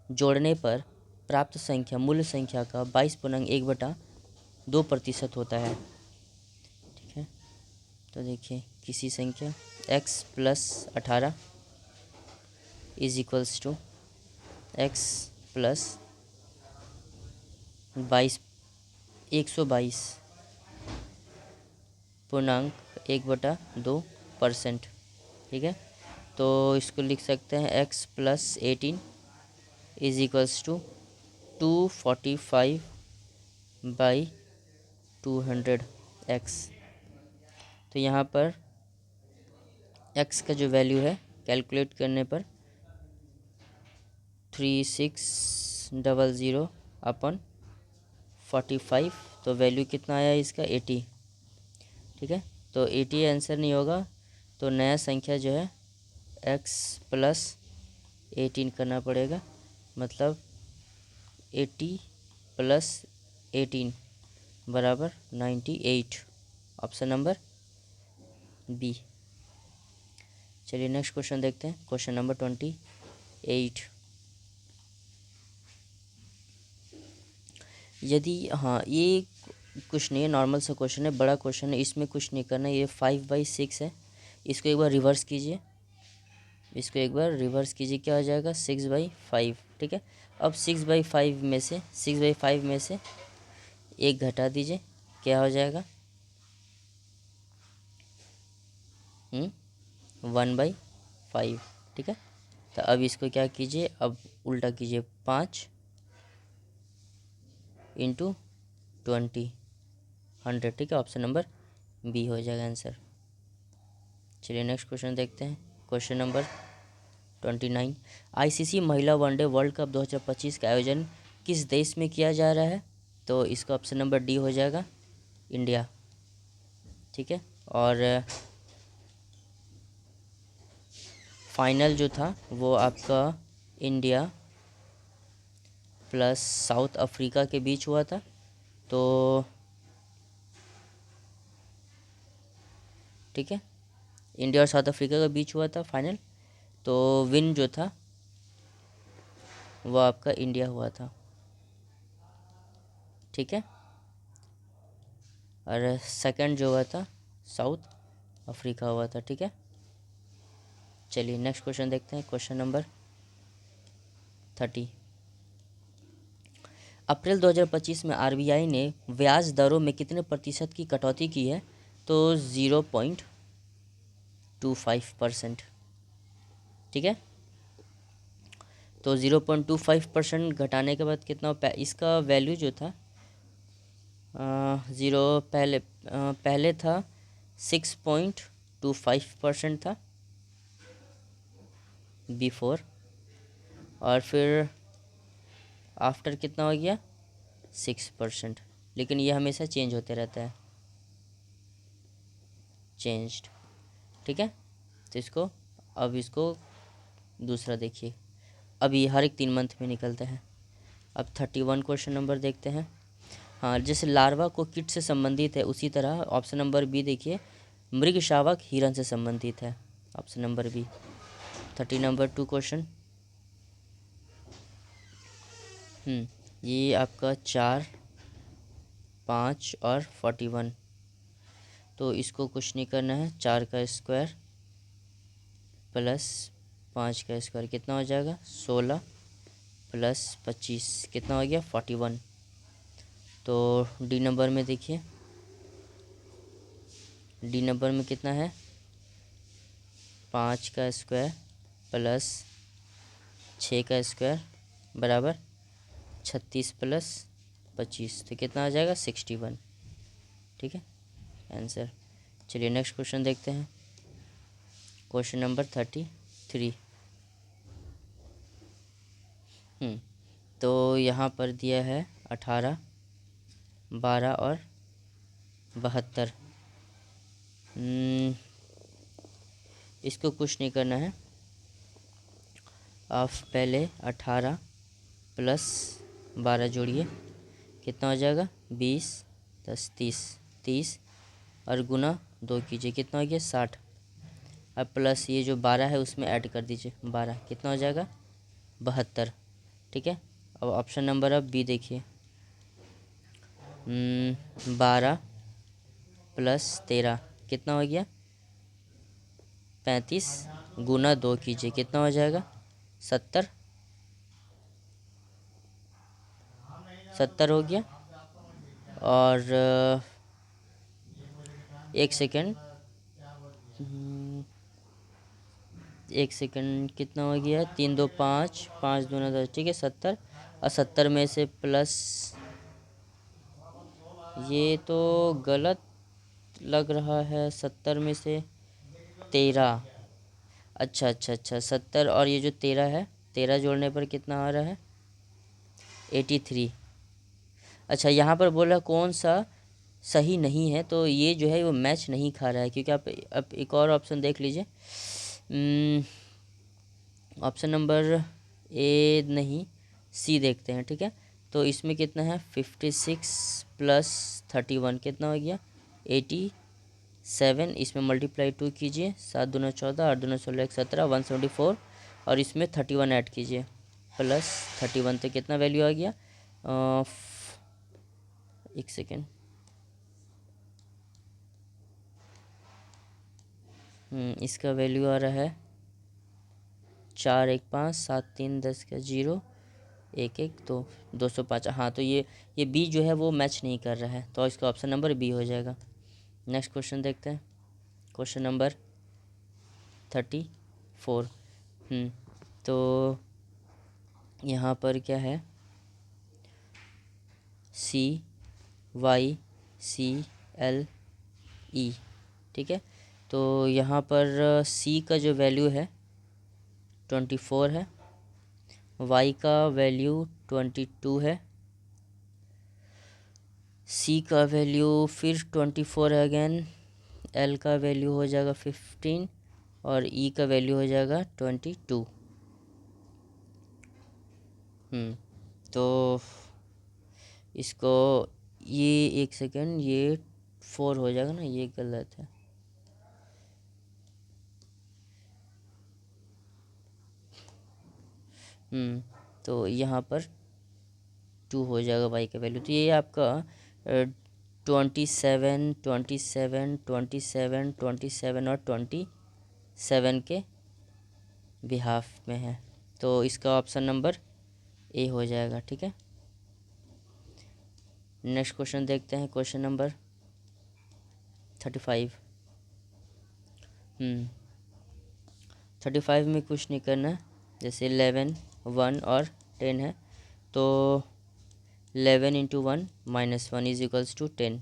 जोड़ने पर प्राप्त संख्या मूल संख्या का 22.1/2% होता है। ठीक है। तो देखिए किसी संख्या x + 18 = x + 122.1/2%। ठीक है। तो इसको लिख सकते हैं x + 18 = 245/200x। तो यहाँ पर x का जो वैल्यू है कैलकुलेट करने पर 3600/45, तो वैल्यू कितना आया इसका 80। ठीक है। तो 80 आंसर नहीं होगा, तो नया संख्या जो है x + 18 करना पड़ेगा, मतलब 80 + 18 = 98। Option number B. चलिए नेक्स्ट क्वेश्चन देखते हैं, क्वेश्चन नंबर 28। यदि हाँ ये कुछ नहीं है, नॉर्मल सा क्वेश्चन है, बड़ा क्वेश्चन है, इसमें कुछ नहीं करना है। ये 5/6 है, इसको एक बार रिवर्स कीजिए, क्या हो जाएगा 6/5। ठीक है। अब 6/5 में से एक घटा दीजिए, क्या हो जाएगा 1/5। ठीक है। तो अब इसको क्या कीजिए, अब उल्टा कीजिए, 5 × 20 100। ठीक है। ऑप्शन नंबर बी हो जाएगा आंसर। चलिए नेक्स्ट क्वेश्चन देखते हैं, क्वेश्चन नंबर 29। ICC महिला वनडे वर्ल्ड कप 2025 का आयोजन किस देश में किया जा रहा है? तो इसका ऑप्शन नंबर डी हो जाएगा इंडिया। ठीक है। और फाइनल जो था वो आपका इंडिया + साउथ अफ्रीका के बीच हुआ था। तो ठीक है, इंडिया और साउथ अफ्रीका के बीच हुआ था फाइनल, तो विन जो था वो आपका इंडिया हुआ था। ठीक है। और सेकंड जो हुआ था साउथ अफ्रीका हुआ था। ठीक है। चलिए नेक्स्ट क्वेश्चन देखते हैं, क्वेश्चन नंबर 30। अप्रैल 2025 में आरबीआई ने ब्याज दरों में कितने प्रतिशत की कटौती की है? तो 0.25%। ठीक है, तो 0.25% घटाने के बाद कितना इसका वैल्यू जो था ज़ीरो पहले था 6.25% था बिफोर, और फिर आफ्टर कितना हो गया 6%। लेकिन ये हमेशा चेंज होते रहता है, चेंज्ड। ठीक है, तो इसको दूसरा देखिए, अभी हर एक 3 मंथ में निकलता है। अब 31 क्वेश्चन नंबर देखते हैं। हाँ, जैसे लार्वा को कीट से संबंधित है, उसी तरह ऑप्शन नंबर बी देखिए, मृग शावक हिरन से संबंधित है। Option number B. 32 क्वेश्चन। ये आपका 4, 5 और 41। तो इसको कुछ नहीं करना है, 4 का स्क्वायर प्लस 5 का स्क्वायर कितना हो जाएगा 16 प्लस 25 कितना हो गया 41। तो डी नंबर में देखिए, डी नंबर में कितना है 5 का स्क्वायर प्लस 6 का स्क्वायर बराबर 36 प्लस 25, तो कितना आ जाएगा 61। ठीक है, आंसर। चलिए नेक्स्ट क्वेश्चन देखते हैं, क्वेश्चन नंबर 33। तो यहाँ पर दिया है 18, 12 और 72। इसको कुछ नहीं करना है, आप पहले 18 प्लस 12 जोड़िए, कितना हो जाएगा 20, 10, 30 और गुना 2 कीजिए, कितना हो गया 60। अब प्लस ये जो 12 है उसमें ऐड कर दीजिए 12, कितना हो जाएगा 72। ठीक है, अब ऑप्शन नंबर अब बी देखिए, 12 प्लस 13 कितना हो गया 35 गुना 2 कीजिए, कितना हो जाएगा 70। 70 हो गया। और एक सेकंड, एक सेकंड, कितना हो गया 3 2 5, 5 2 10। ठीक है 70, और 70 में से प्लस, ये तो गलत लग रहा है, 70 में से 13। अच्छा अच्छा अच्छा, 70 और ये जो 13 है, 13 जोड़ने पर कितना आ रहा है 83। अच्छा, यहाँ पर बोल रहा कौन सा सही नहीं है, तो ये जो है वो मैच नहीं खा रहा है, क्योंकि आप एक और ऑप्शन देख लीजिए, ऑप्शन नंबर ए नहीं, सी देखते हैं। ठीक है, तो इसमें कितना है 56 प्लस 31 कितना हो गया 87। इसमें मल्टीप्लाई 2 कीजिए, 7 दूना 14, 8 दूना 16, 17, 174, और इसमें 31 ऐड कीजिए प्लस 31, तो कितना वैल्यू आ गया एक सेकेंड, इसका वैल्यू आ रहा है 4 1 5 7 3 10 का 0 1 1 2 205। हाँ, तो ये बी जो है वो मैच नहीं कर रहा है, तो इसका ऑप्शन नंबर बी हो जाएगा। नेक्स्ट क्वेश्चन देखते हैं, क्वेश्चन नंबर 34। तो यहाँ पर क्या है CYCLE। ठीक है, तो यहाँ पर C का जो वैल्यू है 24 है, Y का वैल्यू 22 है, C का वैल्यू फिर 24 है अगेन, L का वैल्यू हो जाएगा 15 और E का वैल्यू हो जाएगा 22। तो इसको ये एक सेकेंड, ये 4 हो जाएगा ना, ये गलत है। तो यहाँ पर 2 हो जाएगा वाई का वैल्यू। तो ये आपका 27 27 27 27 और 27 के बिहाफ में है, तो इसका ऑप्शन नंबर ए हो जाएगा। ठीक है, नेक्स्ट क्वेश्चन देखते हैं, क्वेश्चन नंबर 35। 35 में कुछ नहीं करना, जैसे 11, 1 और 10 है, तो 11 into 1 minus 1 is equals to 10।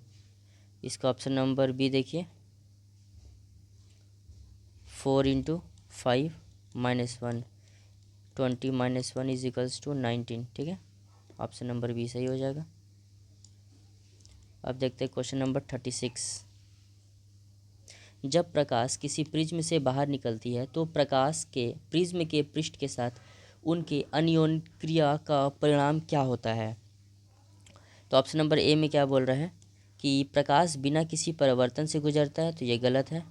इसका ऑप्शन नंबर बी देखिए, 4 into 5 minus 1, 20 minus 1 is equals to 19। ठीक है, ऑप्शन नंबर बी सही हो जाएगा। अब देखते हैं क्वेश्चन नंबर 36। जब प्रकाश किसी प्रिज्म से बाहर निकलती है तो प्रकाश के प्रिज्म के पृष्ठ के साथ उनके अन्योन्य क्रिया का परिणाम क्या होता है। तो ऑप्शन नंबर ए में क्या बोल रहा है कि प्रकाश बिना किसी परिवर्तन से गुजरता है, तो ये गलत है।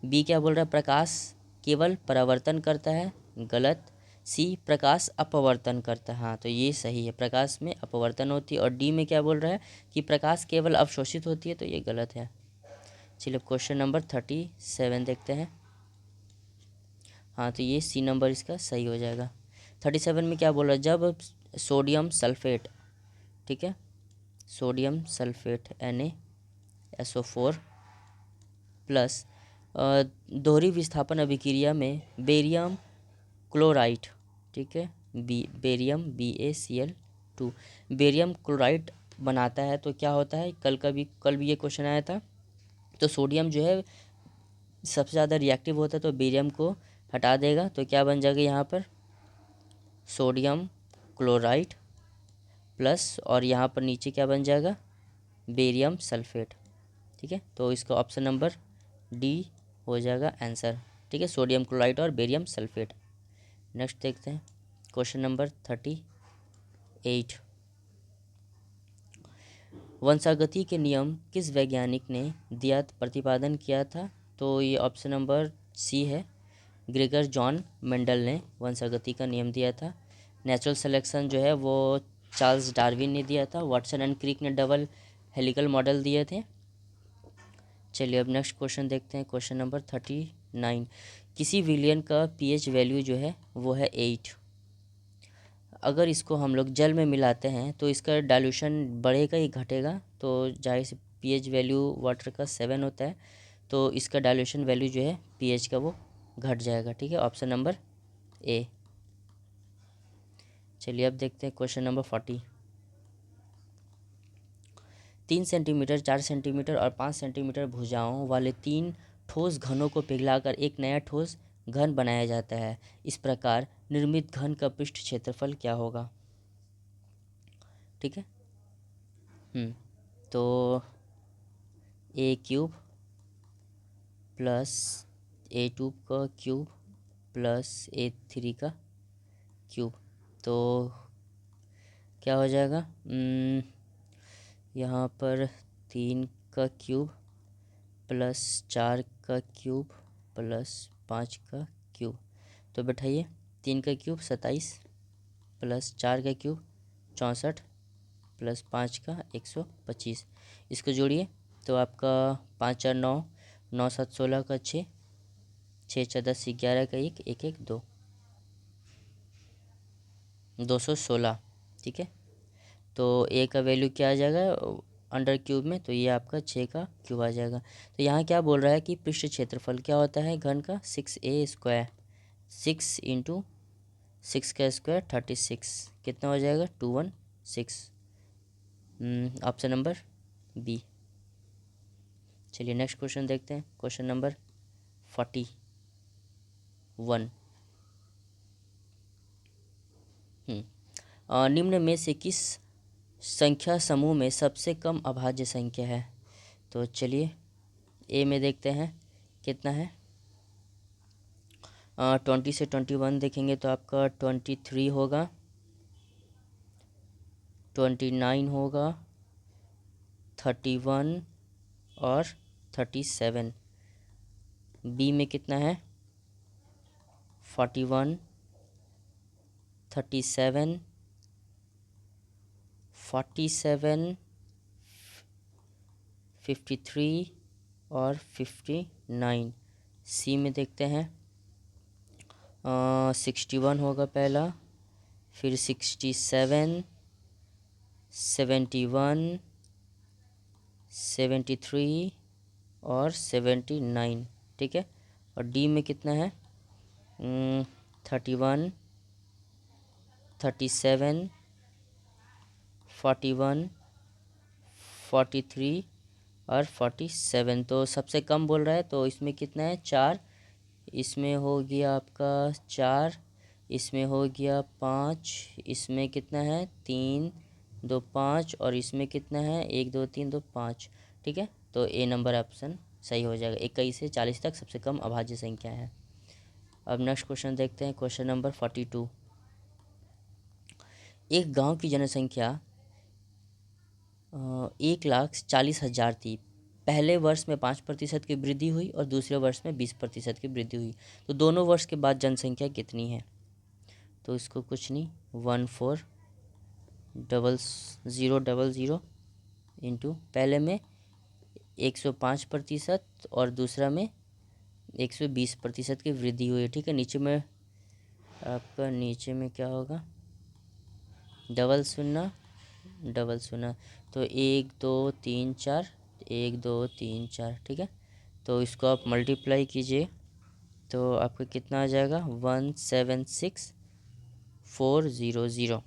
बी क्या बोल रहा है, प्रकाश केवल परावर्तन करता है, गलत। सी प्रकाश अपवर्तन करता है, हाँ तो ये सही है, प्रकाश में अपवर्तन होती है। और डी में क्या बोल रहा है कि प्रकाश केवल अवशोषित होती है, तो ये गलत है। चलिए क्वेश्चन नंबर 37 देखते हैं। हाँ तो ये सी नंबर इसका सही हो जाएगा। 37 में क्या बोल रहा है, जब सोडियम सल्फेट, ठीक है, सोडियम सल्फेट NaSO4 प्लस दोहरी विस्थापन अभिक्रिया में बेरियम क्लोराइड, ठीक है, बेरियम BaCl2 बेरियम क्लोराइड बनाता है, तो क्या होता है, कल भी ये क्वेश्चन आया था। तो सोडियम जो है सबसे ज़्यादा रिएक्टिव होता है, तो बेरियम को हटा देगा, तो क्या बन जाएगा यहाँ पर, सोडियम क्लोराइड प्लस, और यहाँ पर नीचे क्या बन जाएगा, बेरियम सल्फेट। ठीक है, तो इसका ऑप्शन नंबर डी हो जाएगा आंसर। ठीक है, सोडियम क्लोराइड और बेरियम सल्फेट। नेक्स्ट देखते हैं क्वेश्चन नंबर 38। वंशागति के नियम किस वैज्ञानिक ने दिया प्रतिपादन किया था। तो ये ऑप्शन नंबर सी है, ग्रेगर जॉन मेंडल ने वंशागति का नियम दिया था। नेचुरल सिलेक्शन जो है वो चार्ल्स डार्विन ने दिया था। वाटसन एंड क्रिक ने डबल हेलिकल मॉडल दिए थे। चलिए अब नेक्स्ट क्वेश्चन देखते हैं, क्वेश्चन नंबर 39। किसी विलियन का pH वैल्यू जो है वो है 8। अगर इसको हम लोग जल में मिलाते हैं तो इसका डाइल्यूशन बढ़ेगा ही घटेगा, तो जाहिर से pH वैल्यू वाटर का 7 होता है, तो इसका डाइल्यूशन वैल्यू जो है pH का वो घट जाएगा। ठीक है, ऑप्शन नंबर ए। चलिए अब देखते हैं क्वेश्चन नंबर 40। 3 सेंटीमीटर, 4 सेंटीमीटर और 5 सेंटीमीटर भुजाओं वाले 3 ठोस घनों को पिघलाकर एक नया ठोस घन बनाया जाता है। इस प्रकार निर्मित घन का पृष्ठ क्षेत्रफल क्या होगा। ठीक है, तो A³ प्लस A2 का क्यूब प्लस A3 का क्यूब, तो क्या हो जाएगा, यहाँ पर 3 का क्यूब प्लस 4 का क्यूब प्लस 5 का क्यूब, तो बैठाइए 3 का क्यूब 27 प्लस 4 का क्यूब 64 प्लस 5 का 125, इसको जोड़िए तो आपका 5 4 9, 9 7 16 का 6, 6 4 10 11 का 1, 1 1 2, 216। ठीक है, तो ए का वैल्यू क्या आ जाएगा अंडर क्यूब में, तो ये आपका 6 का क्यूब आ जाएगा। तो यहाँ क्या बोल रहा है कि पृष्ठ क्षेत्रफल क्या होता है घन का, 6a², 6 इंटू 6 का स्क्वायर 36, कितना हो जाएगा 216, ऑप्शन नंबर बी। चलिए नेक्स्ट क्वेश्चन देखते हैं, क्वेश्चन नंबर 41। निम्न में से किस संख्या समूह में सबसे कम अभाज्य संख्या है। तो चलिए ए में देखते हैं कितना है, 20 से 21 देखेंगे तो आपका 23 होगा, 29 होगा, 31 और 37। बी में कितना है, 41, 37, 47, 53 और 59। सी में देखते हैं 61 होगा पहला, फिर 67, 71, 73 और 79, ठीक है। और डी में कितना है? 31, 37, 41, 43 और 47। तो सबसे कम बोल रहा है, तो इसमें कितना है? 4, इसमें हो गया आपका 4, इसमें हो गया 5, इसमें कितना है? 3, 2, 5 और इसमें कितना है? 1, 2, 3, 2, 5, ठीक है। तो ए नंबर ऑप्शन सही हो जाएगा। 21 से 40 तक सबसे कम अभाज्य संख्या है। अब नेक्स्ट क्वेश्चन देखते हैं, क्वेश्चन नंबर 42। एक गांव की जनसंख्या 1,40,000 थी। पहले वर्ष में 5% की वृद्धि हुई और दूसरे वर्ष में 20% की वृद्धि हुई। तो दोनों वर्ष के बाद जनसंख्या कितनी है? तो इसको कुछ नहीं, 14,00,00 इंटू पहले में 105% और दूसरा में 120% की वृद्धि हुई है, ठीक है। नीचे में आपका क्या होगा? डबल शून्य, डबल शून्य, तो 1, 2, 3, 4, 1, 2, 3, 4, ठीक है। तो इसको आप मल्टीप्लाई कीजिए तो आपका कितना आ जाएगा? 176,400,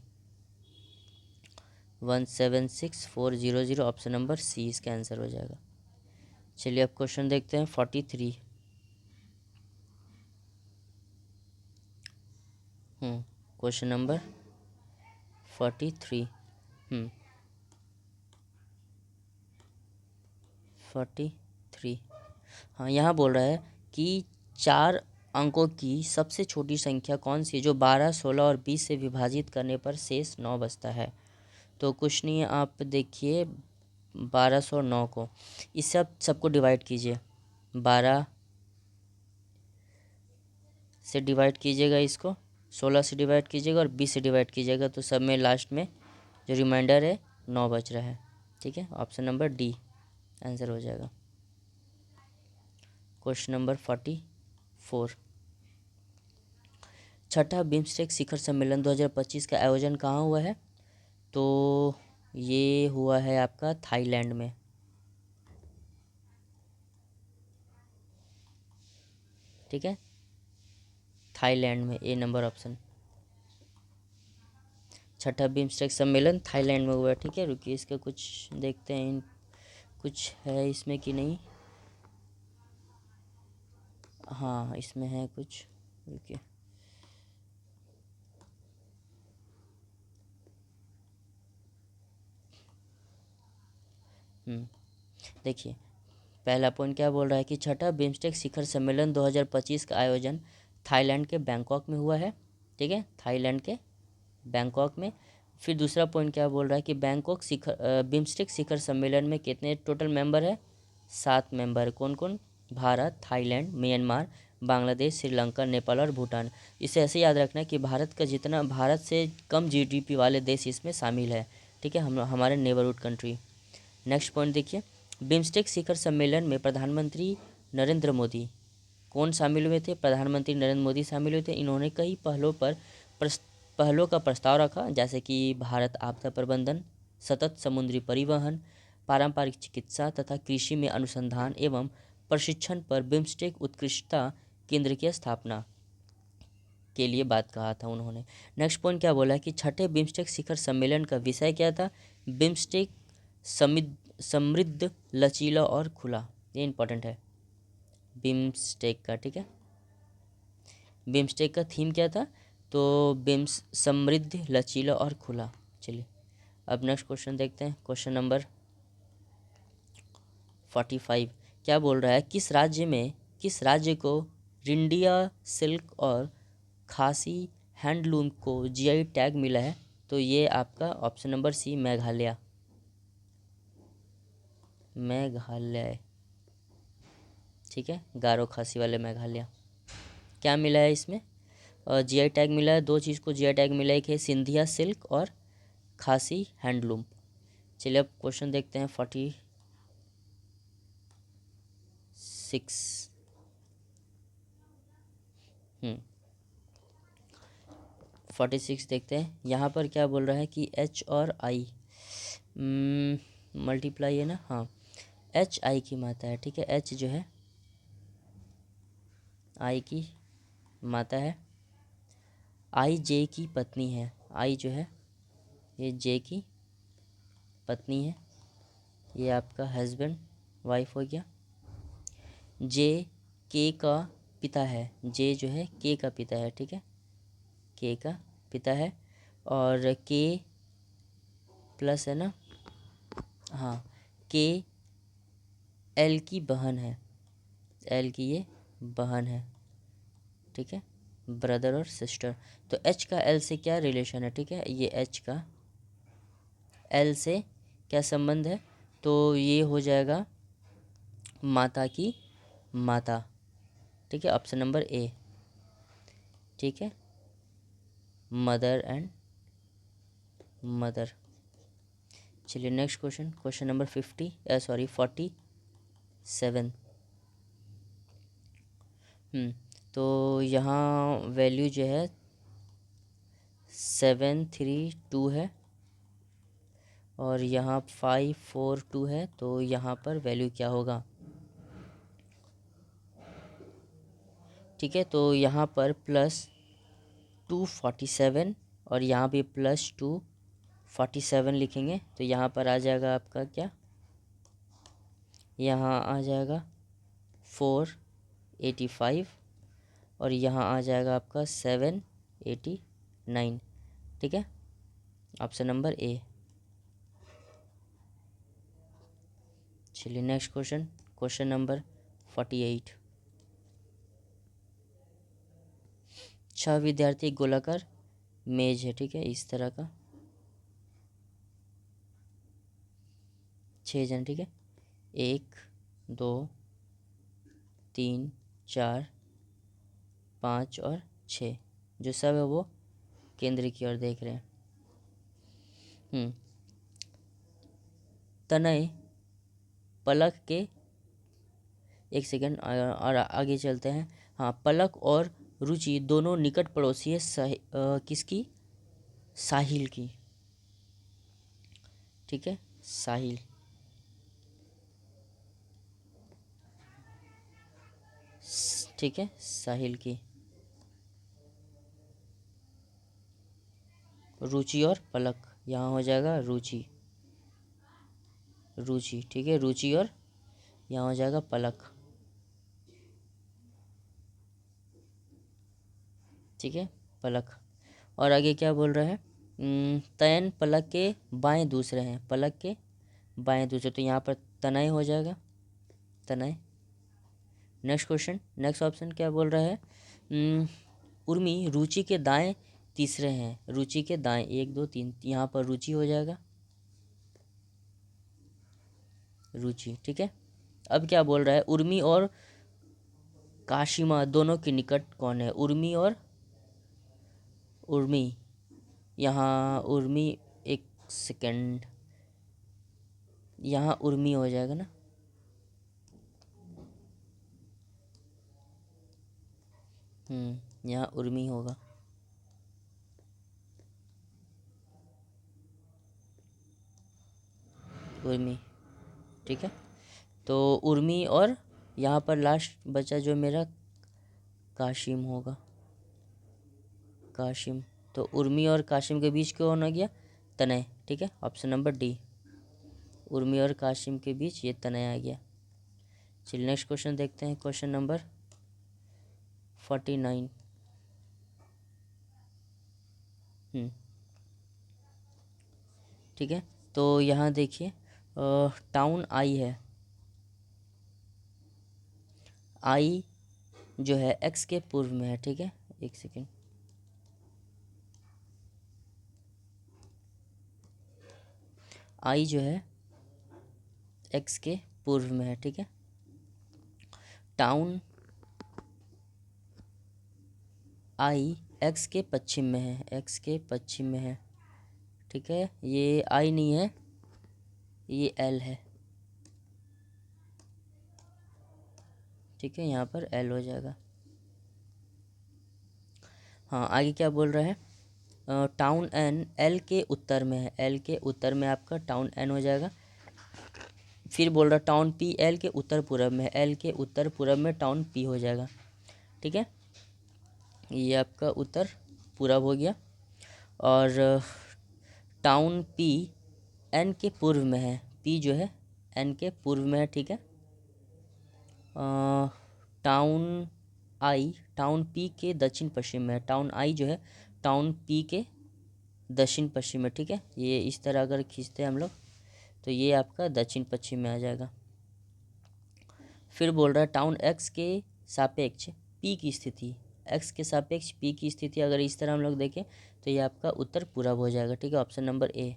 176,400। ऑप्शन नंबर सी इसका आंसर हो जाएगा। चलिए अब क्वेश्चन देखते हैं 43। Question number 43। 43। हाँ, यहाँ बोल रहा है कि 4 अंकों की सबसे छोटी संख्या कौन सी है जो 12, 16 और 20 से विभाजित करने पर शेष 9 बचता है। तो कुछ नहीं है, आप देखिए 1209 को इससे आप सबको डिवाइड कीजिए। 12 से डिवाइड कीजिएगा, इसको 16 से डिवाइड कीजिएगा और 20 से डिवाइड कीजिएगा, तो सब में लास्ट में जो रिमाइंडर है 9 बच रहा है, ठीक है। ऑप्शन नंबर डी आंसर हो जाएगा। Question number 44। छठा बिम्स्टेक शिखर सम्मेलन 2025 का आयोजन कहाँ हुआ है? तो ये हुआ है आपका थाईलैंड में, ठीक है। थाईलैंड में, ए नंबर ऑप्शन। छठा बिम्स्टेक सम्मेलन थाईलैंड में हुआ है, ठीक है। रुकिए इसका कुछ देखते हैं, कुछ है इसमें कि नहीं। हाँ, इसमें है कुछ, रुकिए। देखिए पहला पॉइंट क्या बोल रहा है कि छठा बिम्स्टेक शिखर सम्मेलन 2025 का आयोजन थाईलैंड के बैंकॉक में हुआ है, ठीक है। थाईलैंड के बैंकॉक में। फिर दूसरा पॉइंट क्या बोल रहा है कि बैंकॉक बिम्स्टेक शिखर सम्मेलन में कितने टोटल मेंबर है? 7 मेंबर। कौन कौन? भारत, थाईलैंड, म्यांमार, बांग्लादेश, श्रीलंका, नेपाल और भूटान। इसे ऐसे याद रखना है कि भारत से कम जीडीपी वाले देश इसमें शामिल है, ठीक है, हम हमारे नेबरहुड कंट्री। नेक्स्ट पॉइंट देखिए, बिम्स्टेक शिखर सम्मेलन में प्रधानमंत्री नरेंद्र मोदी कौन शामिल हुए थे? प्रधानमंत्री नरेंद्र मोदी शामिल हुए थे। इन्होंने कई पहलों का प्रस्ताव रखा, जैसे कि भारत आपदा प्रबंधन, सतत समुद्री परिवहन, पारंपरिक चिकित्सा तथा कृषि में अनुसंधान एवं प्रशिक्षण पर बिम्स्टेक उत्कृष्टता केंद्र की स्थापना के लिए बात कहा था उन्होंने। नेक्स्ट पॉइंट क्या बोला कि छठे बिम्स्टेक शिखर सम्मेलन का विषय क्या था? बिम्स्टेक समृद्ध, लचीला और खुला। ये इंपॉर्टेंट है बिम्स्टेक का, ठीक है। बिम्स्टेक का थीम क्या था? तो समृद्ध, लचीला और खुला। चलिए अब नेक्स्ट क्वेश्चन देखते हैं, क्वेश्चन नंबर 45। क्या बोल रहा है, किस राज्य को रिंडिया सिल्क और खासी हैंडलूम को जीआई टैग मिला है? तो ये आपका option number C, Meghalaya. Meghalaya, ठीक है, गारो खासी वाले मेघालय। क्या मिला है इसमें? जीआई टैग मिला है, 2 चीज़ को जीआई टैग मिला है, एक है सिंधिया सिल्क और खासी हैंडलूम। चलिए अब क्वेश्चन देखते हैं 46। 46 देखते हैं। यहाँ पर क्या बोल रहा है कि एच और आई मल्टीप्लाई है ना, हाँ, एच आई की माता है, ठीक है, एच जो है आई की माता है, आई जे की पत्नी है, आई जो है ये जे की पत्नी है, ये आपका हस्बैंड वाइफ हो गया। जे के का पिता है, जे जो है के का पिता है, ठीक है, के का पिता है, और के प्लस है ना, हाँ, के एल की बहन है, एल की ये बहन है, ठीक है, ब्रदर और सिस्टर। तो एच का एल से क्या रिलेशन है, ठीक है, ये एच का एल से क्या संबंध है, तो ये हो जाएगा माता की माता, ठीक है, ऑप्शन नंबर ए, ठीक है, मदर एंड मदर। चलिए नेक्स्ट क्वेश्चन, क्वेश्चन नंबर 47। तो यहाँ वैल्यू जो है 732 है, और यहाँ 542 है, तो यहाँ पर वैल्यू क्या होगा, ठीक है, तो यहाँ पर +247 और यहाँ भी +247 लिखेंगे, तो यहाँ पर आ जाएगा आपका क्या, यहाँ आ जाएगा 485 और यहाँ आ जाएगा आपका 789, ठीक है, ऑप्शन नंबर ए। चलिए नेक्स्ट क्वेश्चन, क्वेश्चन नंबर 48। 6 विद्यार्थी गोलाकार मेज है, ठीक है, इस तरह का 6 जन, ठीक है, 1 2 3 4 5 और 6, जो सब है वो केंद्र की ओर देख रहे हैं। तनय पलक के, एक सेकंड और आगे चलते हैं, हाँ, पलक और रुचि दोनों निकट पड़ोसी है, किसकी, साहिल की, ठीक है, साहिल, ठीक है, साहिल की। रुचि और पलक, यहाँ हो जाएगा रुचि, रुचि, ठीक है, रुचि और यहाँ हो जाएगा पलक, ठीक है, पलक। और आगे क्या बोल रहा है, तयन पलक के बाएं दूसरे हैं, पलक के बाएं दूसरे, तो यहाँ पर तनय हो जाएगा, तनय। नेक्स्ट क्वेश्चन, नेक्स्ट ऑप्शन क्या बोल रहा है, उर्मी रुचि के दाएं तीसरे हैं, रुचि के दाएं 1 2 3, यहाँ पर रुचि हो जाएगा, रुचि, ठीक है। अब क्या बोल रहा है, उर्मी और काशिमा दोनों के निकट कौन है, उर्मी और उर्मी, यहाँ उर्मी, एक सेकंड, यहाँ उर्मी हो जाएगा ना, यहाँ उर्मी होगा, उर्मी, ठीक है, तो उर्मी और यहाँ पर लास्ट बचा जो मेरा काशिम होगा, काशिम, तो उर्मी और काशिम के बीच कौन हो गया, तनय, ठीक है, ऑप्शन नंबर डी, उर्मी और काशिम के बीच ये तनय आ गया। चलिए नेक्स्ट क्वेश्चन देखते हैं, क्वेश्चन नंबर 49। ठीक है, तो यहाँ देखिए टाउन आई है, आई जो है एक्स के पूर्व में है, ठीक है, एक सेकेंड, आई जो है एक्स के पूर्व में है, ठीक है, टाउन आई एक्स के पश्चिम में है, एक्स के पश्चिम में है, ठीक है, ये आई नहीं है, ये एल है, ठीक है, यहाँ पर एल हो जाएगा। हाँ, आगे क्या बोल रहा है, टाउन एन एल के उत्तर में है, एल के उत्तर में आपका टाउन एन हो जाएगा। फिर बोल रहा टाउन पी एल के उत्तर पूर्व में है, एल के उत्तर पूर्व में टाउन पी हो जाएगा। ठीक है, ये आपका उत्तर पूर्व हो गया। और टाउन पी एन के पूर्व में है, पी जो है एन के पूर्व में है। ठीक है, टाउन आई टाउन पी के दक्षिण पश्चिम में है, टाउन आई जो है टाउन पी के दक्षिण पश्चिम में। ठीक है, ये इस तरह अगर खींचते हैं हम लोग तो ये आपका दक्षिण पश्चिम में आ जाएगा। फिर बोल रहा है टाउन एक्स के सापेक्ष पी की स्थिति, एक्स के सापेक्ष पी की स्थिति अगर इस तरह हम लोग देखें तो ये आपका उत्तर पूरब हो जाएगा। ठीक है, ऑप्शन नंबर ए।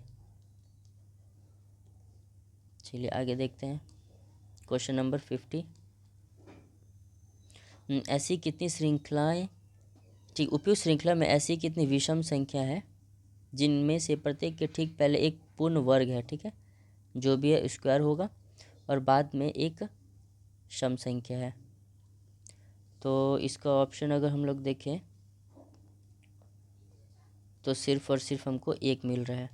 चलिए आगे देखते हैं क्वेश्चन नंबर 50। ऐसी कितनी श्रृंखलाएं, ठीक, उपयुक्त श्रृंखला में ऐसी कितनी विषम संख्या है जिनमें से प्रत्येक के ठीक पहले एक पूर्ण वर्ग है। ठीक है, जो भी है स्क्वायर होगा और बाद में एक सम संख्या है। तो इसका ऑप्शन अगर हम लोग देखें तो सिर्फ और सिर्फ हमको एक मिल रहा है।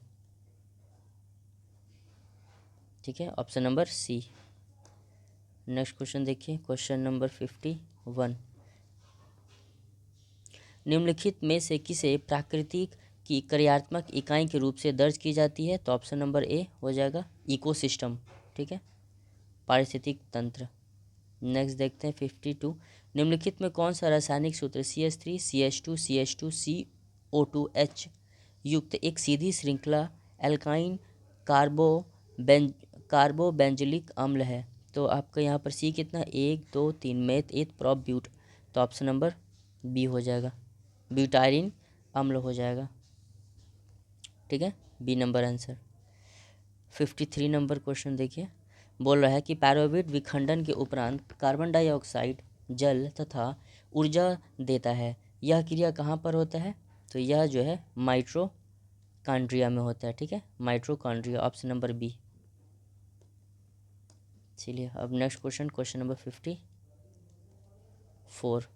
ठीक है, option number C. Next question देखिए, क्वेश्चन नंबर 51। निम्नलिखित में से किसे प्राकृतिक की क्रियात्मक इकाई के रूप से दर्ज की जाती है? तो ऑप्शन नंबर ए हो जाएगा इकोसिस्टम। ठीक है, पारिस्थितिक तंत्र। नेक्स्ट देखते हैं 52। निम्नलिखित में कौन सा रासायनिक सूत्र CH3 CH2 CH2 CO2H युक्त एक सीधी श्रृंखला एल्काइन कार्बोबेंजिलिक अम्ल है? तो आपका यहाँ पर सी कितना, 1 2 3 मेथ एथ प्रोप ब्यूट। तो ऑप्शन नंबर बी हो जाएगा, ब्यूटाइरिन अम्ल हो जाएगा। ठीक है, B number answer. 53 number question देखिए, बोल रहा है कि पायरोविट विखंडन के उपरांत कार्बन डाइऑक्साइड जल तथा ऊर्जा देता है, यह क्रिया कहाँ पर होता है? तो यह जो है माइटोकॉन्ड्रिया में होता है। ठीक है, माइटोकॉन्ड्रिया, ऑप्शन नंबर बी। चलिए अब next question, question number 54।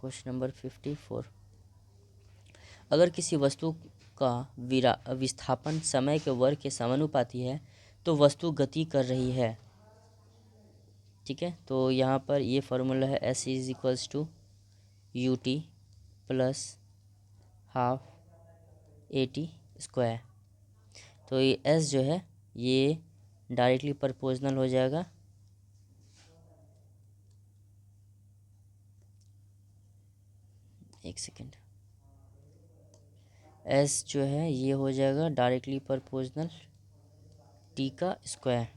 Question number 54। अगर किसी वस्तु का विस्थापन समय के वर्ग के समानुपाती है तो वस्तु गति कर रही है। ठीक है, तो यहाँ पर ये फार्मूला है S=UT plus half AT square. तो ये S जो है ये डायरेक्टली प्रोपोर्शनल हो जाएगा एक सेकेंड, S जो है ये हो जाएगा डायरेक्टली प्रोपोर्शनल T का स्क्वायर।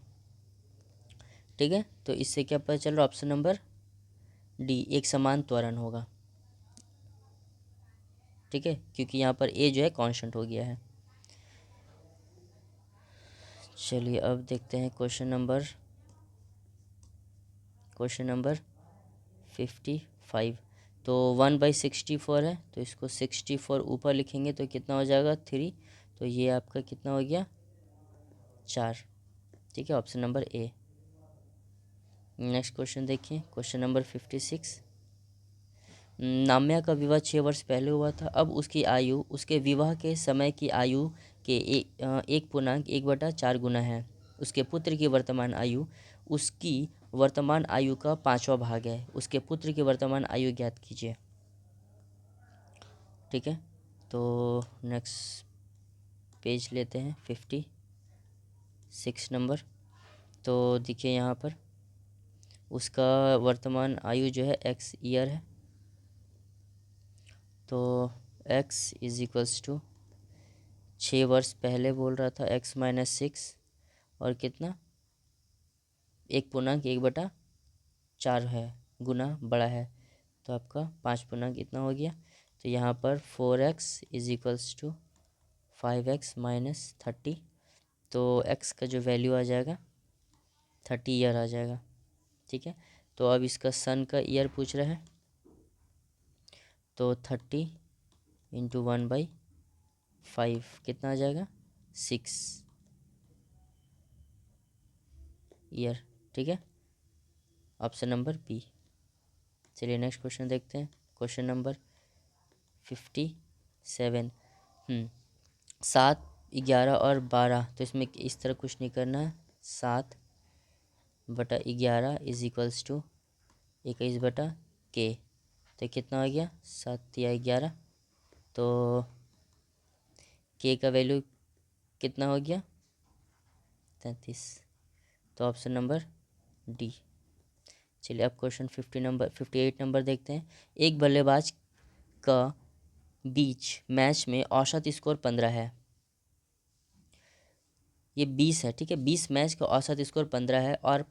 ठीक है, तो इससे क्या पता चल रहा है? ऑप्शन नंबर डी, एक समान त्वरण होगा। ठीक है, क्योंकि यहाँ पर ए जो है कांस्टेंट हो गया है। चलिए अब देखते हैं क्वेश्चन नंबर 55। तो 1/64 है, तो इसको 64 ऊपर लिखेंगे तो कितना हो जाएगा 3। तो ये आपका कितना हो गया 4। ठीक है, ऑप्शन नंबर ए। नेक्स्ट क्वेश्चन देखिए, क्वेश्चन नंबर 56। नाम्या का विवाह 6 वर्ष पहले हुआ था, अब उसकी आयु उसके विवाह के समय की आयु के 1.1/4 गुना है। उसके पुत्र की वर्तमान आयु उसकी वर्तमान आयु का 5वां भाग है। उसके पुत्र की वर्तमान आयु ज्ञात कीजिए। ठीक है, तो नेक्स्ट पेज लेते हैं 56 नंबर। तो देखिए यहाँ पर उसका वर्तमान आयु जो है x ईयर है, तो x=, 6 वर्ष पहले बोल रहा था x-6 और कितना 1.1/4 है, गुना बड़ा है, तो आपका 5 इतना हो गया। तो यहाँ पर 4x=, 5x - 30, तो x का जो वैल्यू आ जाएगा 30 ईयर आ जाएगा। ठीक है, तो अब इसका सन का ईयर पूछ रहा है, तो 30 × 1/5 कितना आ जाएगा 6 ईयर। ठीक है, ऑप्शन नंबर बी। चलिए नेक्स्ट क्वेश्चन देखते हैं। Question number 57। 7, 11 और 12, तो इसमें इस तरह कुछ नहीं करना है। 7/11 इज इक्वल्स टू 21/k। तो कितना हो गया? 7 या 11, तो k का वैल्यू कितना हो गया? 33। तो ऑप्शन नंबर डी। चलिए अब क्वेश्चन 58 नंबर देखते हैं। एक बल्लेबाज का बीच मैच में औसत स्कोर 15 है। ये 20 है, ठीक है। 20 मैच का औसत स्कोर 15 है और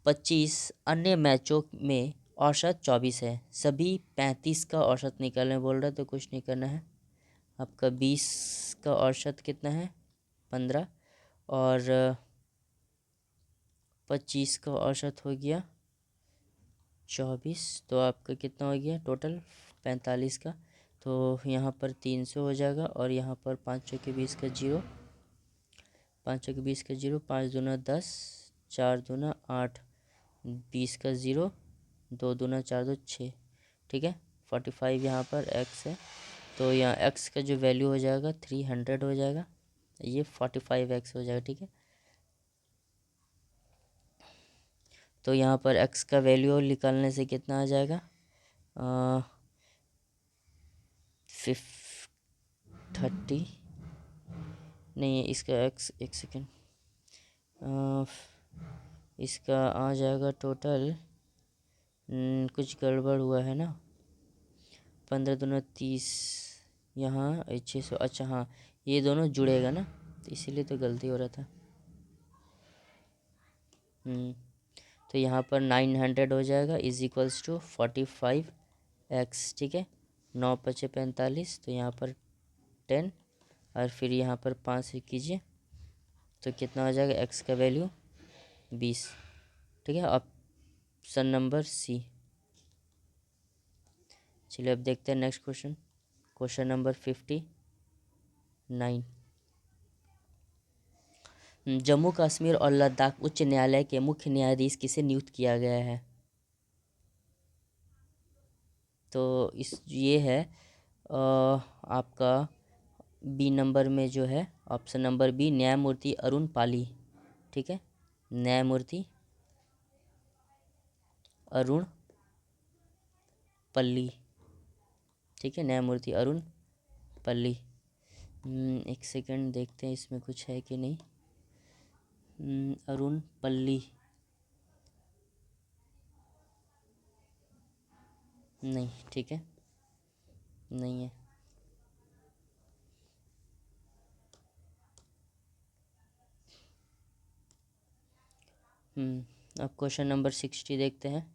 25 अन्य मैचों में औसत 24 है। सभी 35 का औसत निकालने बोल रहा है, तो कुछ नहीं करना है। आपका 20 का औसत कितना है? 15, और 25 का औसत हो गया 24, तो आपका कितना हो गया टोटल? 45 का। तो यहाँ पर 300 हो जाएगा, और यहाँ पर 5 के 20 का 0, 5 के 20 का 0, 5 दूना 10, 4 दूना 8, 20 का 0, 2 दूना 4 2 6, ठीक है। 45 यहाँ पर x है, तो यहाँ x का जो वैल्यू हो जाएगा 300 हो जाएगा। ये 45x हो जाएगा, ठीक है। तो यहाँ पर x का वैल्यू निकालने से कितना आ जाएगा? 30 नहीं, इसका x, एक सेकेंड, इसका आ जाएगा टोटल, कुछ गड़बड़ हुआ है ना। 15 दूना 30, यहाँ 600, अच्छा हाँ, ये दोनों जुड़ेगा ना, तो इसीलिए तो गलती हो रहा था। तो यहाँ पर 900 हो जाएगा इज इक्वल्स टू 45x, ठीक है। 9 × 45, तो यहाँ पर 10, और फिर यहाँ पर 5 से कीजिए, तो कितना हो जाएगा? x का वैल्यू 20, ठीक है। Option number C. चलिए अब देखते हैं next question. Question number 59। Jammu Kashmir और लद्दाख उच्च न्यायालय के मुख्य न्यायाधीश किसे नियुक्त किया गया है? तो ये है आपका बी नंबर में जो है, ऑप्शन नंबर बी, न्यायमूर्ति अरुण पाली, ठीक है। न्यायमूर्ति अरुण पल्ली, ठीक है। न्यायमूर्ति अरुण पल्ली। एक सेकंड देखते हैं इसमें कुछ है कि नहीं। अरुण पल्ली नहीं, ठीक है, नहीं है। अब क्वेश्चन नंबर 60 देखते हैं।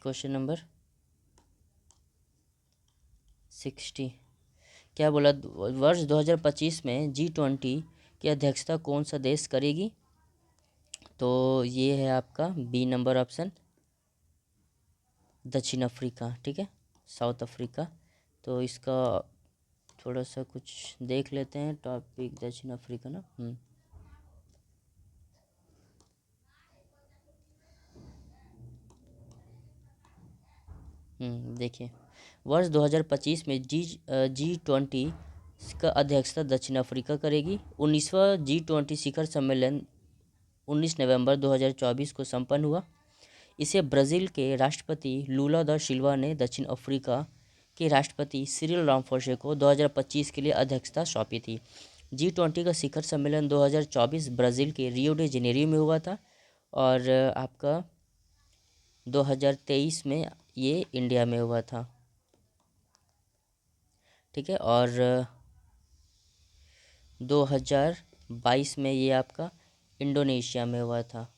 क्वेश्चन नंबर 60 क्या बोला? वर्ष 2025 में G20 की अध्यक्षता कौन सा देश करेगी? तो ये है आपका बी नंबर ऑप्शन, दक्षिण अफ्रीका, ठीक है, साउथ अफ्रीका। तो इसका थोड़ा सा कुछ देख लेते हैं टॉपिक, दक्षिण अफ्रीका ना। देखिए, वर्ष 2025 में G20 का अध्यक्षता दक्षिण अफ्रीका करेगी। 19वां G20 शिखर सम्मेलन 19 नवंबर 2024 को संपन्न हुआ। इसे ब्राज़ील के राष्ट्रपति लूला दा सिल्वा ने दक्षिण अफ्रीका के राष्ट्रपति सिरिल रामफोसे को 2025 के लिए अध्यक्षता सौंपी थी। G20 का शिखर सम्मेलन 2024 ब्राज़ील के रियो डे जेनेरियो में हुआ था, और आपका 2023 में ये इंडिया में हुआ था, ठीक है। और 2022 में ये आपका इंडोनेशिया में हुआ था,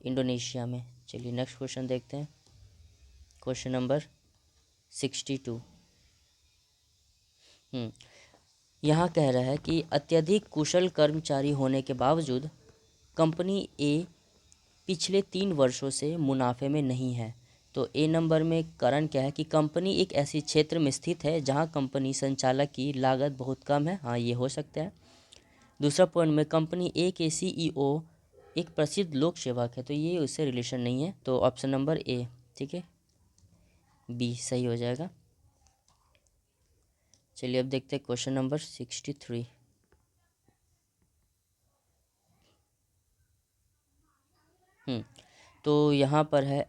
इंडोनेशिया में। चलिए नेक्स्ट क्वेश्चन देखते हैं। Question number 62। यहाँ कह रहा है कि अत्यधिक कुशल कर्मचारी होने के बावजूद कंपनी ए पिछले 3 वर्षों से मुनाफे में नहीं है। तो ए नंबर में कारण क्या है कि कंपनी एक ऐसी क्षेत्र में स्थित है जहां कंपनी संचालक की लागत बहुत कम है। हाँ, ये हो सकता है। दूसरा पॉइंट में कंपनी ए के सीईओ एक प्रसिद्ध लोक सेवक है, तो ये उससे रिलेशन नहीं है, तो ऑप्शन नंबर ए, ठीक है, बी सही हो जाएगा। चलिए अब देखते हैं क्वेश्चन नंबर 63। तो यहाँ पर है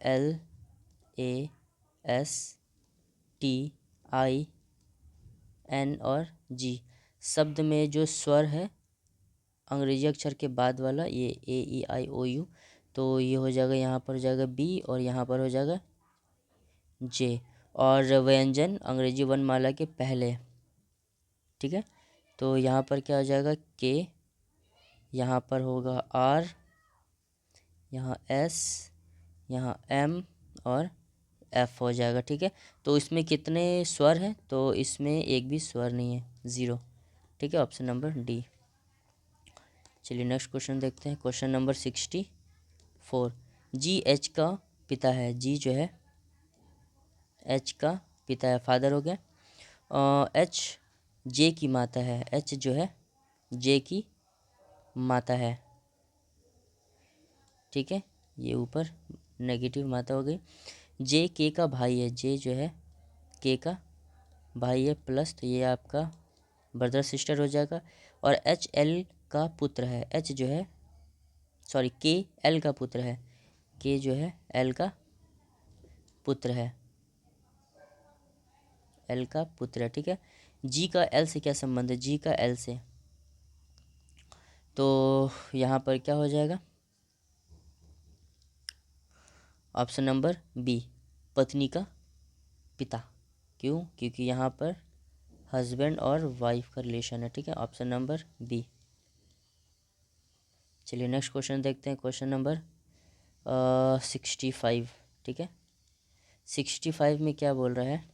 LASTIN और G शब्द में जो स्वर है अंग्रेजी अक्षर के बाद वाला, ये AEIOU, तो ये हो जाएगा, यहाँ पर हो जाएगा बी और यहाँ पर हो जाएगा जे। और व्यंजन अंग्रेजी वर्णमाला के पहले, ठीक है, तो यहाँ पर क्या हो जाएगा के, यहाँ पर होगा आर, यहाँ एस, यहाँ एम और एफ हो जाएगा, ठीक है। तो इसमें कितने स्वर हैं, तो इसमें एक भी स्वर नहीं है, ज़ीरो, ठीक है, ऑप्शन नंबर डी। चलिए नेक्स्ट क्वेश्चन देखते हैं, क्वेश्चन नंबर 64। जी एच का पिता है, जी जो है एच का पिता है, फादर हो गया। एच जे की माता है, एच जो है जे की माता है, ठीक है, ये ऊपर नेगेटिव मात्रा हो गई। जे के का भाई है, जे जो है के का भाई है प्लस, तो ये आपका ब्रदर सिस्टर हो जाएगा। और एच एल का पुत्र है, एच जो है सॉरी के एल का पुत्र है, के जो है एल का पुत्र है, एल का पुत्र है, ठीक है। जी का एल से क्या संबंध है, जी का एल से, तो यहाँ पर क्या हो जाएगा, ऑप्शन नंबर बी, पत्नी का पिता। क्यों, क्योंकि यहाँ पर हस्बैंड और वाइफ का रिलेशन है, ठीक है, ऑप्शन नंबर बी। चलिए नेक्स्ट क्वेश्चन देखते हैं, क्वेश्चन नंबर 65, ठीक है। 65 में क्या बोल रहा है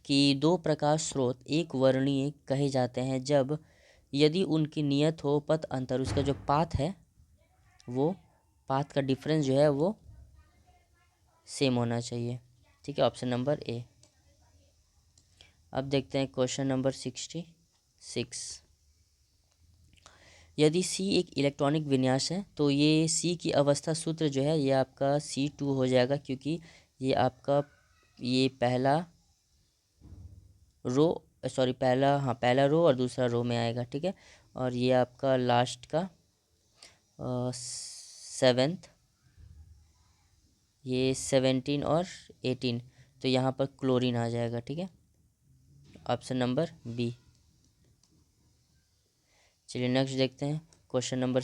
कि दो प्रकाश स्रोत एक वर्णीय कहे जाते हैं जब यदि उनकी नियत हो पथ अंतर, उसका जो पाथ है वो पाथ का डिफरेंस जो है वो सेम होना चाहिए, ठीक है, ऑप्शन नंबर ए। अब देखते हैं क्वेश्चन नंबर 66। यदि सी एक इलेक्ट्रॉनिक विन्यास है तो ये सी की अवस्था सूत्र जो है ये आपका C2 हो जाएगा, क्योंकि ये आपका ये पहला रो सॉरी पहला, हाँ पहला रो और दूसरा रो में आएगा, ठीक है। और ये आपका लास्ट का 7th, ये 17 और 18, तो यहाँ पर क्लोरीन आ जाएगा, ठीक है, ऑप्शन नंबर बी। चलिए नेक्स्ट देखते हैं, क्वेश्चन नंबर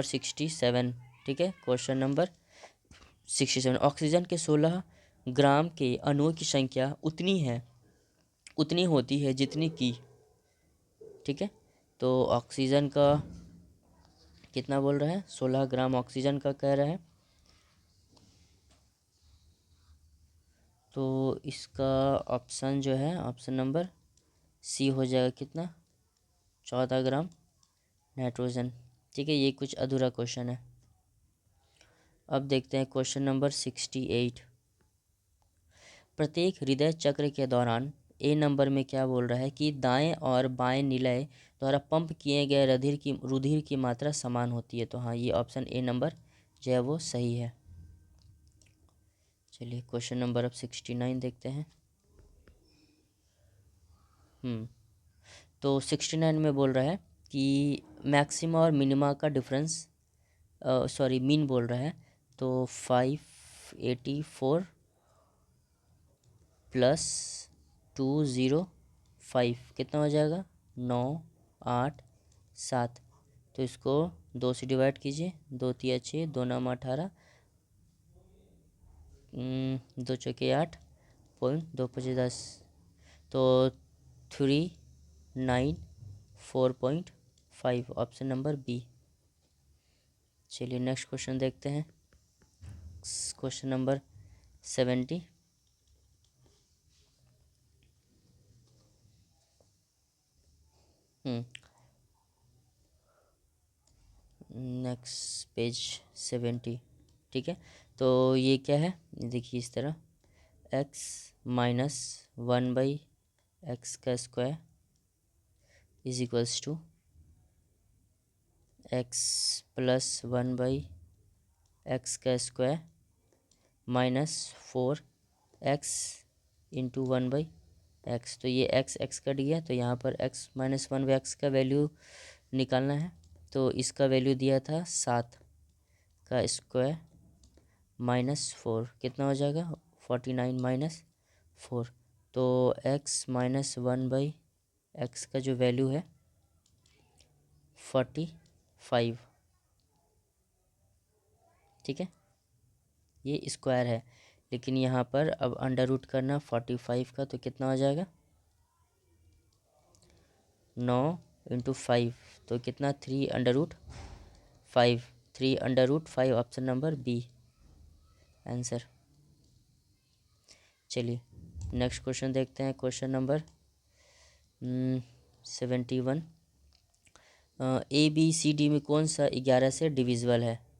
67, ठीक है, क्वेश्चन नंबर 67। ऑक्सीजन के 16 ग्राम के अणुओं की संख्या उतनी होती है जितनी की, ठीक है, तो ऑक्सीजन का कितना बोल रहा है, 16 ग्राम ऑक्सीजन का कह रहा है, तो इसका ऑप्शन जो है ऑप्शन नंबर सी हो जाएगा, कितना, 14 ग्राम नाइट्रोजन, ठीक है, ये कुछ अधूरा क्वेश्चन है। अब देखते हैं क्वेश्चन नंबर 68। प्रत्येक हृदय चक्र के दौरान ए नंबर में क्या बोल रहा है कि दाएं और बाएं निलय द्वारा पंप किए गए रुधिर की मात्रा समान होती है, तो हाँ ये ऑप्शन ए नंबर जो है वो सही है। चलिए क्वेश्चन नंबर अब 69 देखते हैं। तो 69 में बोल रहा है कि मैक्सिमा और मिनिमा का डिफरेंस, सॉरी मीन बोल रहा है, तो 584 प्लस 205 कितना हो जाएगा, 987, तो इसको 2 से डिवाइड कीजिए, 2 तिया 6, 2 नाम 18, 2 चौके 8, पॉइंट 2 पचे 10, तो 394.5, ऑप्शन नंबर बी। चलिए नेक्स्ट क्वेश्चन देखते हैं, क्वेश्चन नंबर 70। नेक्स्ट पेज 70, ठीक है। तो ये क्या है, देखिए इस तरह x माइनस 1/x का square is equals to x plus 1/x का square minus 4x into 1/x। तो ये x कट गया, तो यहाँ पर x माइनस 1/x का वैल्यू निकालना है। तो इसका वैल्यू दिया था 7 का स्क्वायर माइनस 4, कितना हो जाएगा 49 माइनस 4। तो x माइनस 1/x का जो वैल्यू है 45, ठीक है, ये स्क्वायर है। लेकिन यहाँ पर अब अंडर रूट करना 45 का, तो कितना हो जाएगा 9 इंटू 5, तो कितना 3√5, 3√5, ऑप्शन नंबर बी आंसर। चलिए नेक्स्ट क्वेश्चन देखते हैं, क्वेश्चन नंबर 71। ABCD में कौन सा 11 से डिविजिबल है?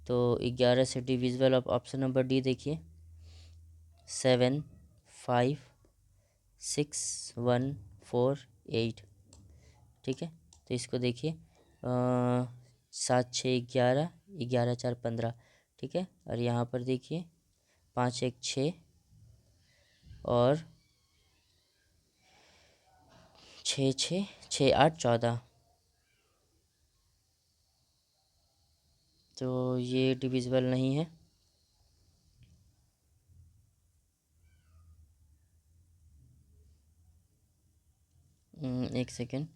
तो 11 से डिविजिबल आप ऑप्शन नंबर डी देखिए, 7, 5, 6, 1, 4, 8, ठीक है। तो इसको देखिए 7 6 11, 11 4 15, ठीक है। और यहाँ पर देखिए 5 1 6 और 6 6 6 8 14, तो ये डिविजिबल नहीं है। एक सेकेंड,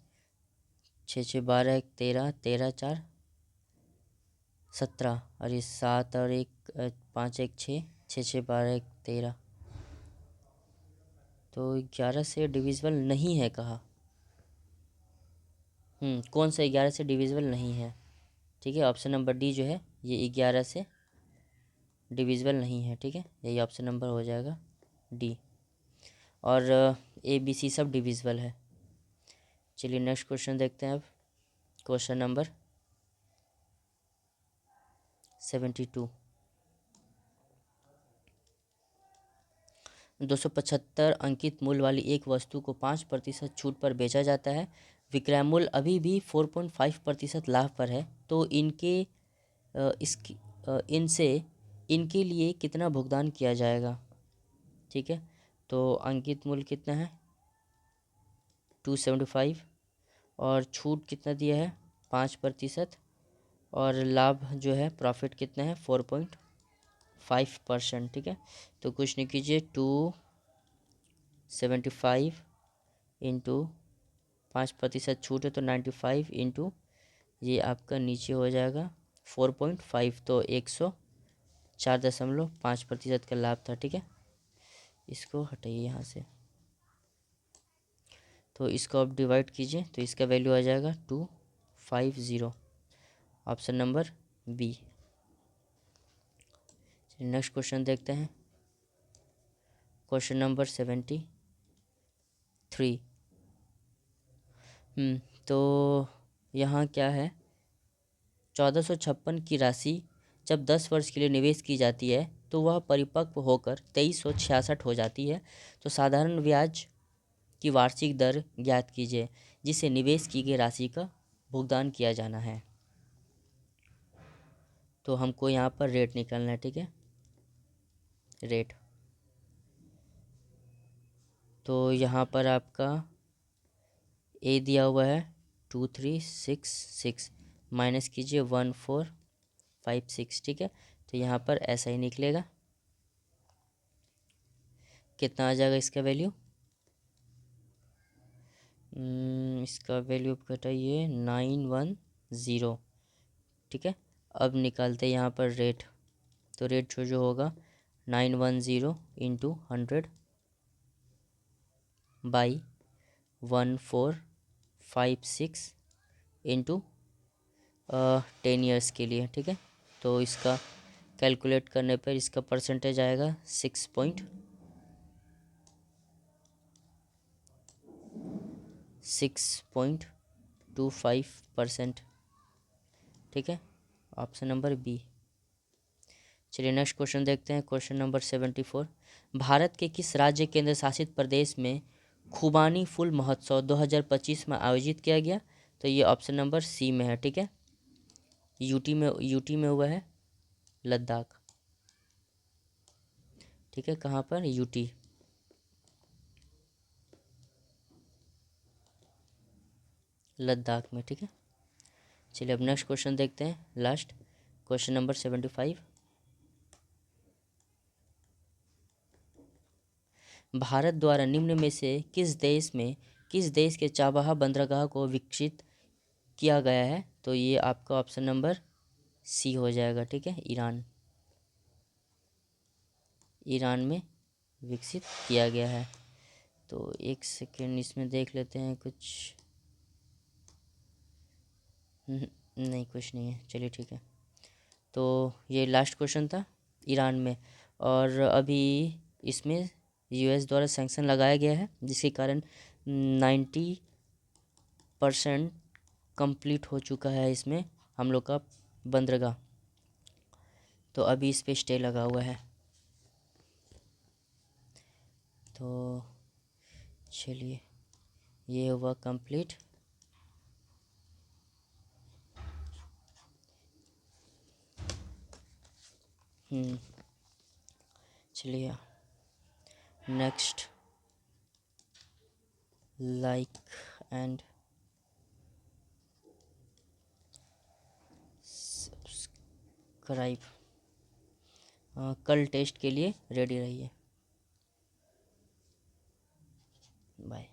6 6 12 1 13, 13 4 17, और ये 7 और 1 5 1 6, 6 6 12 1 13, तो 11 से डिविजिबल नहीं है कहा। कौन सा 11 से डिविजिबल नहीं है, ठीक है। ऑप्शन नंबर डी जो है ये 11 से डिविजिबल नहीं है, ठीक है, यही ऑप्शन नंबर हो जाएगा डी। और ए बी सी सब डिविजिबल है। चलिए नेक्स्ट क्वेश्चन देखते हैं अब, क्वेश्चन नंबर 72। 275 अंकित मूल्य वाली एक वस्तु को 5% छूट पर बेचा जाता है। विक्रय मूल्य अभी भी 4.5% लाभ पर है। तो इनसे इनके लिए कितना भुगतान किया जाएगा, ठीक है। तो अंकित मूल्य कितना है 275, और छूट कितना दिया है 5%, और लाभ जो है प्रॉफिट कितना है 4.5%, ठीक है। तो कुछ नहीं कीजिए, 275 इंटू 5% छूट है तो 95 इंटू ये आपका नीचे हो जाएगा 4.5, तो 104.5% का लाभ था, ठीक है। इसको हटाइए यहाँ से, तो इसको आप डिवाइड कीजिए तो इसका वैल्यू आ जाएगा 250, option number B. Next question देखते हैं, क्वेश्चन नंबर 73। तो यहाँ क्या है, 1456 की राशि जब 10 वर्ष के लिए निवेश की जाती है तो वह परिपक्व होकर 2366 हो जाती है। तो साधारण ब्याज की वार्षिक दर ज्ञात कीजिए जिसे निवेश की गई राशि का भुगतान किया जाना है। तो हमको यहाँ पर रेट निकालना है, ठीक है, रेट। तो यहाँ पर आपका ए दिया हुआ है 2366, माइनस कीजिए 1456, ठीक है। तो यहाँ पर ऐसा ही निकलेगा, कितना आ जाएगा इसका वैल्यू, इसका वैल्यू घटाइए 910, ठीक है। अब निकालते हैं यहाँ पर रेट। तो रेट जो होगा 910 इंटू 100 बाई 1456 इंटू 10 ईयर्स के लिए, ठीक है। तो इसका कैलकुलेट करने पर इसका परसेंटेज आएगा 6.25%, ठीक है, ऑप्शन नंबर बी। चलिए नेक्स्ट क्वेश्चन देखते हैं। क्वेश्चन नंबर 74, भारत के किस राज्य केंद्र शासित प्रदेश में खुबानी फूल महोत्सव 2025 में आयोजित किया गया? तो ये ऑप्शन नंबर सी में है। ठीक है, यूटी में हुआ है, लद्दाख। ठीक है, कहाँ पर? यूटी। लद्दाख में। ठीक है, चलिए अब नेक्स्ट क्वेश्चन देखते हैं, लास्ट क्वेश्चन नंबर 75, भारत द्वारा निम्न में से किस देश के चाबहार बंदरगाह को विकसित किया गया है? तो ये आपका ऑप्शन नंबर सी हो जाएगा। ठीक है, ईरान में विकसित किया गया है। तो एक सेकेंड इसमें देख लेते हैं कुछ। नहीं, कुछ नहीं है। चलिए ठीक है, तो ये लास्ट क्वेश्चन था, ईरान में। और अभी इसमें यूएस द्वारा सैंक्शन लगाया गया है, जिसके कारण 90% कंप्लीट हो चुका है इसमें हम लोग का बंदरगाह। तो अभी इस पे स्टे लगा हुआ है। तो चलिए, ये हुआ कंप्लीट। चलिए नेक्स्ट, लाइक एंड सब्सक्राइब। कल टेस्ट के लिए रेडी रहिए। बाय।